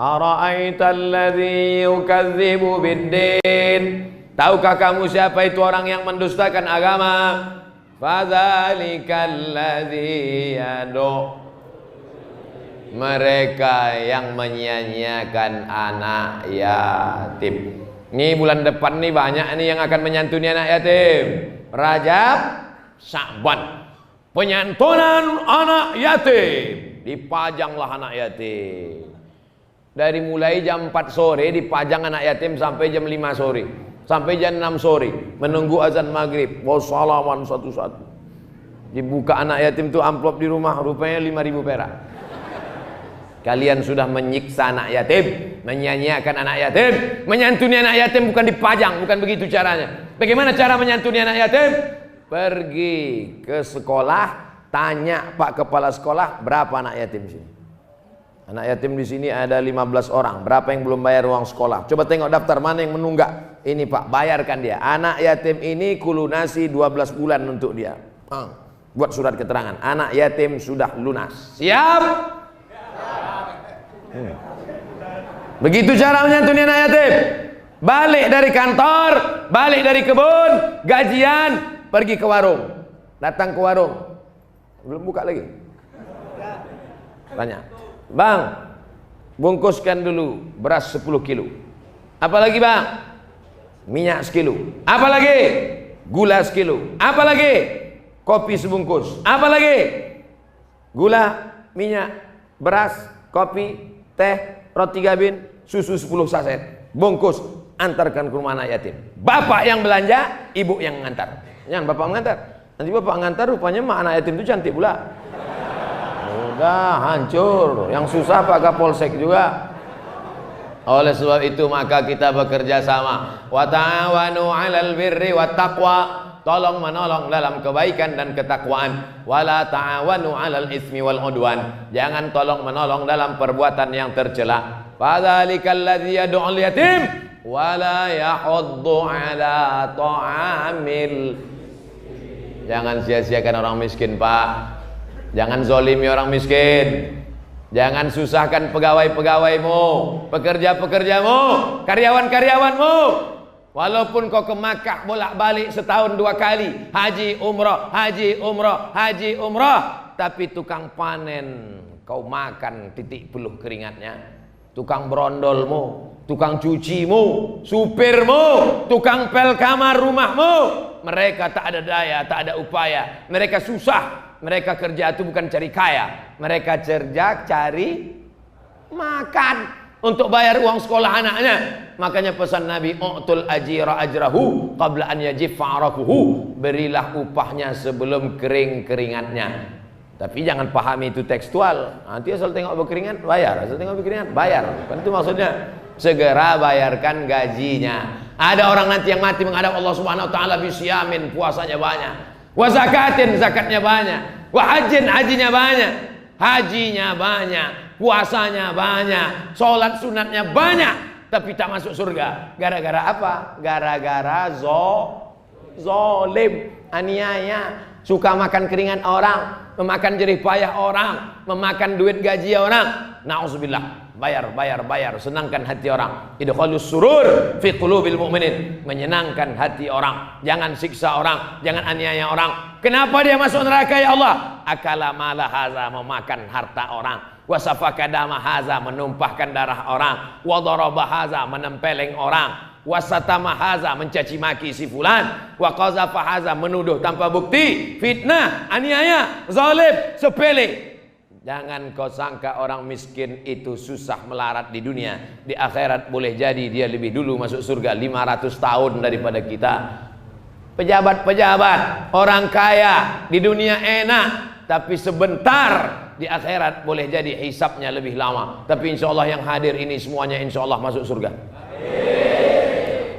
Ara'aital ladzi yukadzibu biddin. Tahukah kamu siapa itu orang yang mendustakan agama? Fadzalikal ladzi yadu. Mereka yang menyia-nyiakan anak yatim. Ini bulan depan nih banyak nih yang akan menyantuni anak yatim. Rajab, Sya'ban, penyantunan anak yatim. Dipajanglah anak yatim. Dari mulai jam 4 sore dipajang anak yatim sampai jam 5 sore, sampai jam 6 sore, menunggu azan maghrib. Wassalaman satu-satu. Dibuka anak yatim tuh amplop di rumah, rupanya 5.000 perak. Kalian sudah menyiksa anak yatim, menyanyiakan anak yatim. Menyantuni anak yatim bukan dipajang, bukan begitu caranya. Bagaimana cara menyantuni anak yatim? Pergi ke sekolah, tanya Pak Kepala Sekolah, berapa anak yatim sini? Anak yatim di sini ada 15 orang. Berapa yang belum bayar uang sekolah? Coba tengok daftar mana yang menunggak. Ini Pak, bayarkan dia. Anak yatim ini kulunasi 12 bulan untuk dia. Buat surat keterangan. Anak yatim sudah lunas. Siap? Begitu cara menyantuni anak yatim. Balik dari kantor, balik dari kebun, gajian, pergi ke warung. Datang ke warung, belum buka lagi. Tanya, bang, bungkuskan dulu beras 10 kilo. Apalagi bang? Minyak sekilo. Apalagi? Gula sekilo. Apalagi? Kopi sebungkus. Apalagi? Gula, minyak, beras, kopi, teh, roti gabin, susu 10 saset. Bungkus, antarkan ke rumah anak yatim. Bapak yang belanja, ibu yang mengantar. Jangan bapak mengantar. Nanti bapak mengantar, rupanya mak anak yatim itu cantik pula. Udah hancur. Yang susah Pak Kapolsek juga. Oleh sebab itu maka kita bekerja sama. Wa ta'awanu 'alal birri wat taqwa. Tolong menolong dalam kebaikan dan ketakwaan. Wala ta'awanu 'alal itsmi wal 'udwan. Jangan tolong menolong dalam perbuatan yang tercela. Fadzalikal ladzi yad'ul yatim wa la yahuddu 'ala ta'amil. Jangan sia-siakan orang miskin, Pak. Jangan zolimi orang miskin. Jangan susahkan pegawai-pegawaimu, pekerja-pekerjamu, karyawan-karyawanmu. Walaupun kau ke Makkah bolak-balik setahun 2 kali, haji umrah, haji umrah, haji umrah, tapi tukang panen kau makan titik peluh keringatnya. tukang brondolmu, tukang cucimu, supirmu, tukang pel kamar rumahmu, mereka tak ada daya, tak ada upaya, mereka susah. Mereka kerja itu bukan cari kaya, mereka kerja cari makan untuk bayar uang sekolah anaknya. Makanya pesan Nabi, u'tul ajira ajrahu qabla an yajiffa arakuhu, berilah upahnya sebelum kering keringatnya. Tapi jangan pahami itu tekstual. Nanti asal tengok berkeringat bayar, asal tengok berkeringat bayar. Kan itu maksudnya. Segera bayarkan gajinya. Ada orang nanti yang mati menghadap Allah Subhanahu wa taala bisyamin, puasanya banyak. Wa zakatin, zakatnya banyak. Wa hajjin, hajinya banyak. Hajinya banyak, puasanya banyak, sholat sunatnya banyak, tapi tak masuk surga. Gara-gara apa? Gara-gara zolim, aniaya, suka makan keringat orang, memakan jerih payah orang, memakan duit gaji orang. Na'udzubillah. Bayar, senangkan hati orang. Idkhalus surur fi qulubil mu'minin, menyenangkan hati orang. Jangan siksa orang, jangan aniaya orang. Kenapa dia masuk neraka ya Allah? Akala mala haza, memakan harta orang. Wasafaka dama haza, menumpahkan darah orang. Wa daraba haza, menempeleng orang. Wasatama haza, mencaci maki si fulan. Wa qazafa haza, menuduh tanpa bukti. Fitnah, aniaya, zalim, sepele. Jangan kau sangka orang miskin itu susah melarat di dunia. Di akhirat boleh jadi dia lebih dulu masuk surga 500 tahun daripada kita. Pejabat-pejabat, orang kaya di dunia enak, tapi sebentar. Di akhirat boleh jadi hisapnya lebih lama. Tapi insya Allah yang hadir ini semuanya insya Allah masuk surga.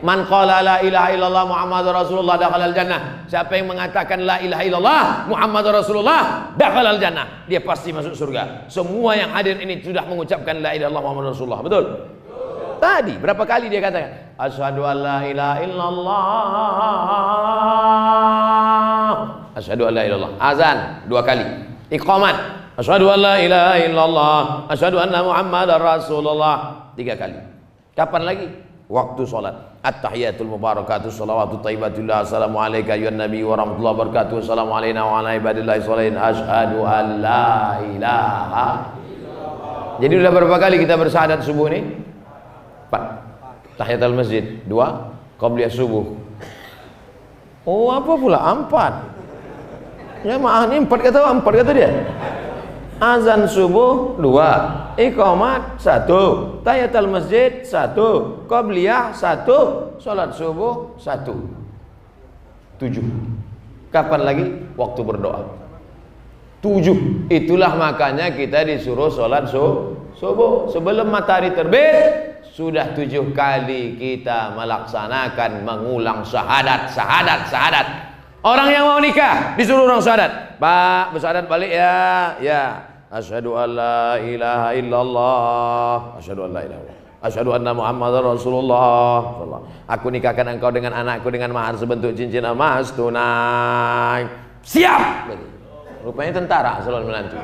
Man qala la ilaha illallah Muhammadur Rasulullah dakhalal jannah. Siapa yang mengatakan la ilaha illallah Muhammadur Rasulullah dakhalal jannah, dia pasti masuk surga. Semua yang hadir ini sudah mengucapkan la ilaha illallah Muhammadur Rasulullah. Betul? Tadi berapa kali dia katakan? Asyhadu an la ilaha illallah. Asyhadu an la ilaha illallah. Azan 2 kali. Iqamat. Asyhadu an la ilaha illallah. Asyhadu anna Muhammadar Rasulullah 3 kali. Kapan lagi? Waktu sholat. At-tahiyatul mubarakatuh salawatu thayyibatullah. Assalamualaikum ya nabi wa rahmatullahi wabarakatuh. Assalamu alayna wa ala ibadillahi sholihin. Asyhadu an la ilaha. Jadi sudah berapa kali kita bersyahadat subuh ini? 4. Tahiyatul masjid 2. Qabliyah subuh. Oh apa pula 4? Ya maaf ini 4 kata dia. Azan subuh 2, iqamat 1, tahiyatul masjid 1, qabliyah 1, salat subuh 1. 7. Kapan lagi? Waktu berdoa. 7. Itulah makanya kita disuruh salat subuh sebelum matahari terbit. Sudah 7 kali kita melaksanakan mengulang syahadat. Orang yang mau nikah disuruh orang syahadat. Pak, bersyahadat balik ya. Ya. Asyhadu an la ilaha illallah. Asyhadu an la ilaha illallah. Asyhadu anna Muhammadar Rasulullah. Aku nikahkan engkau dengan anakku dengan mahar sebentuk cincin emas tunai. Siap. Rupanya tentara calon menantu.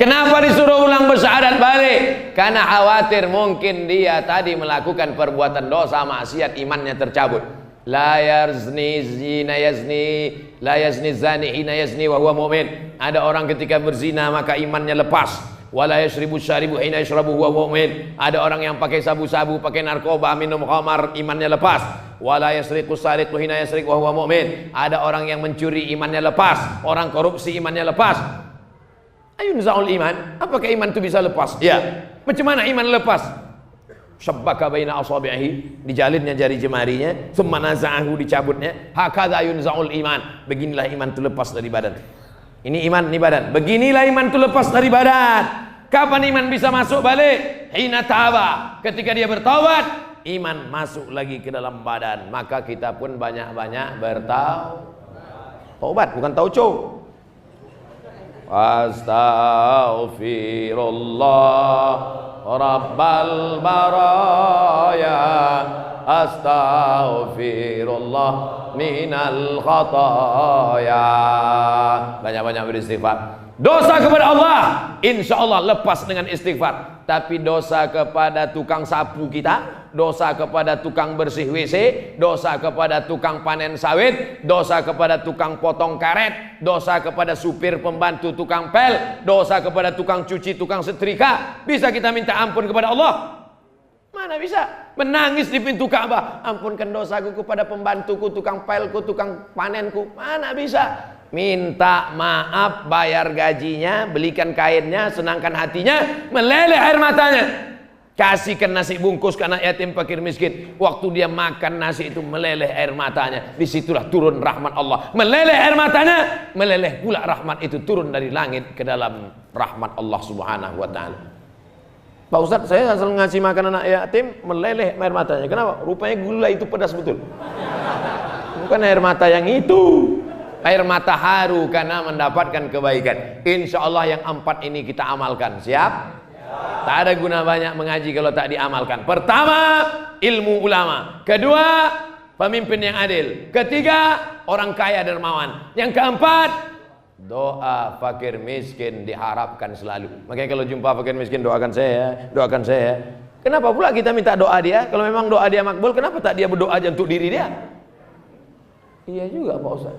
Kenapa disuruh ulang bersyahadat balik? Karena khawatir mungkin dia tadi melakukan perbuatan dosa maksiat, imannya tercabut. La yazni zina yazni, la yazni zani hina yazni wa huwa mu'min. Ada orang ketika berzina maka imannya lepas. Wala yashribu syaribu hina yashrabu huwa mu'min. Ada orang yang pakai sabu-sabu, pakai narkoba, minum khamar, imannya lepas. Wala yasriqu sariqu hina yasriq wa huwa mu'min. Ada orang yang mencuri, imannya lepas. Orang korupsi, imannya lepas. Ayun zaul iman. Apakah iman itu bisa lepas? Ya. Macam mana iman lepas? Syabbaka baina asabihi, dijalinnya jari jemarinya, thumma naza'ahu, dicabutnya. Hakadha yunza'ul iman. Beginilah iman itu lepas dari badan. Ini iman, ini badan. Beginilah iman itu lepas dari badan. Kapan iman bisa masuk balik? Hina taba, ketika dia bertaubat, iman masuk lagi ke dalam badan. Maka kita pun banyak-banyak bertaubat, bukan tauco. Astaghfirullah Rabbal baraya, astaghfirullah minal khataya. Banyak-banyak beristighfar. Dosa kepada Allah insya Allah lepas dengan istighfar. tapi dosa kepada tukang sapu kita, dosa kepada tukang bersih WC, dosa kepada tukang panen sawit, dosa kepada tukang potong karet, dosa kepada supir pembantu tukang pel, dosa kepada tukang cuci, tukang setrika. Bisa kita minta ampun kepada Allah? Mana bisa? Menangis di pintu Ka'bah, ampunkan dosaku kepada pembantuku, tukang pelku, tukang panenku. Mana bisa? Minta maaf, bayar gajinya, belikan kainnya, senangkan hatinya, meleleh air matanya. Kasihkan nasi bungkus ke anak yatim fakir miskin. Waktu dia makan nasi itu meleleh air matanya. Disitulah turun rahmat Allah. Meleleh air matanya, meleleh pula rahmat itu turun dari langit ke dalam rahmat Allah subhanahu wa ta'ala. Pak Ustadz, saya asal ngasih makan anak yatim, meleleh air matanya. Kenapa? Rupanya gula itu pedas betul. Bukan air mata yang itu. Air mata haru karena mendapatkan kebaikan. Insya Allah yang 4 ini kita amalkan. Siap? Tak ada guna banyak mengaji kalau tak diamalkan. Pertama, ilmu ulama. Kedua, pemimpin yang adil. Ketiga, orang kaya dermawan. Yang keempat, doa fakir miskin diharapkan selalu. Makanya kalau jumpa fakir miskin, doakan saya, doakan saya. Kenapa pula kita minta doa dia? Kalau memang doa dia makbul, kenapa tak dia berdoa aja untuk diri dia? Iya juga Pak Ustaz.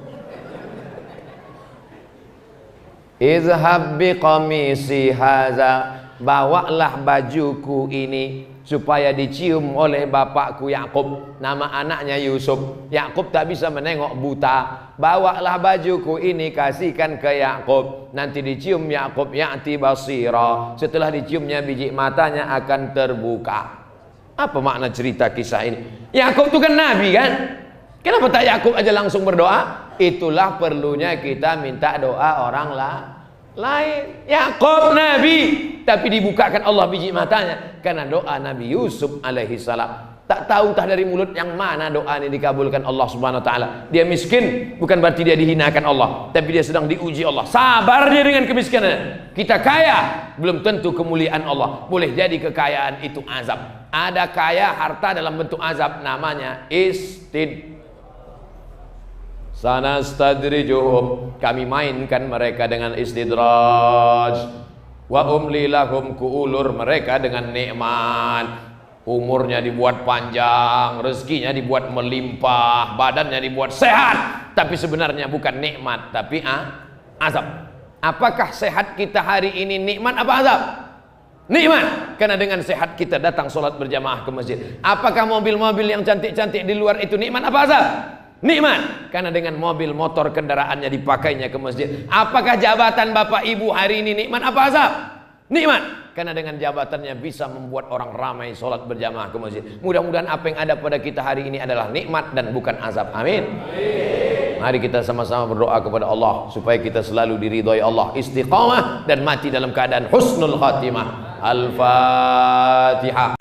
Izhab biqamisi haza, bawalah bajuku ini supaya dicium oleh bapakku Yakub. Nama anaknya Yusuf. Yakub tak bisa menengok buta. Bawalah bajuku ini, kasihkan ke Yakub. Nanti dicium Yakub, ya'ti basira. Setelah diciumnya biji matanya akan terbuka. Apa makna cerita kisah ini? Yakub itu kan nabi kan? Kenapa tak Yakub aja langsung berdoa? Itulah perlunya kita minta doa orang lain. Yakub nabi, tapi dibukakan Allah biji matanya karena doa Nabi Yusuf alaihi salam. Tak tahu entah dari mulut yang mana doa ini dikabulkan Allah subhanahu wa ta'ala. Dia miskin bukan berarti dia dihinakan Allah, tapi dia sedang diuji Allah. Sabar dia dengan kemiskinannya. Kita kaya belum tentu kemuliaan Allah. Boleh jadi kekayaan itu azab. Ada kaya harta dalam bentuk azab, namanya sanastadrijuhum, kami mainkan mereka dengan istidraj, wa umli lahum, kuulur mereka dengan nikmat. Umurnya dibuat panjang, rezekinya dibuat melimpah, badannya dibuat sehat, tapi sebenarnya bukan nikmat tapi azab. Apakah sehat kita hari ini nikmat apa azab? Nikmat, karena dengan sehat kita datang sholat berjamaah ke masjid. Apakah mobil-mobil yang cantik-cantik di luar itu nikmat apa azab? Nikmat, karena dengan mobil motor kendaraannya dipakainya ke masjid. Apakah jabatan bapak ibu hari ini nikmat apa azab? Nikmat, karena dengan jabatannya bisa membuat orang ramai sholat berjamaah ke masjid. Mudah-mudahan apa yang ada pada kita hari ini adalah nikmat dan bukan azab. Amin. Mari kita sama-sama berdoa kepada Allah supaya kita selalu diridhoi Allah, istiqamah dan mati dalam keadaan husnul khatimah. Al-Fatihah.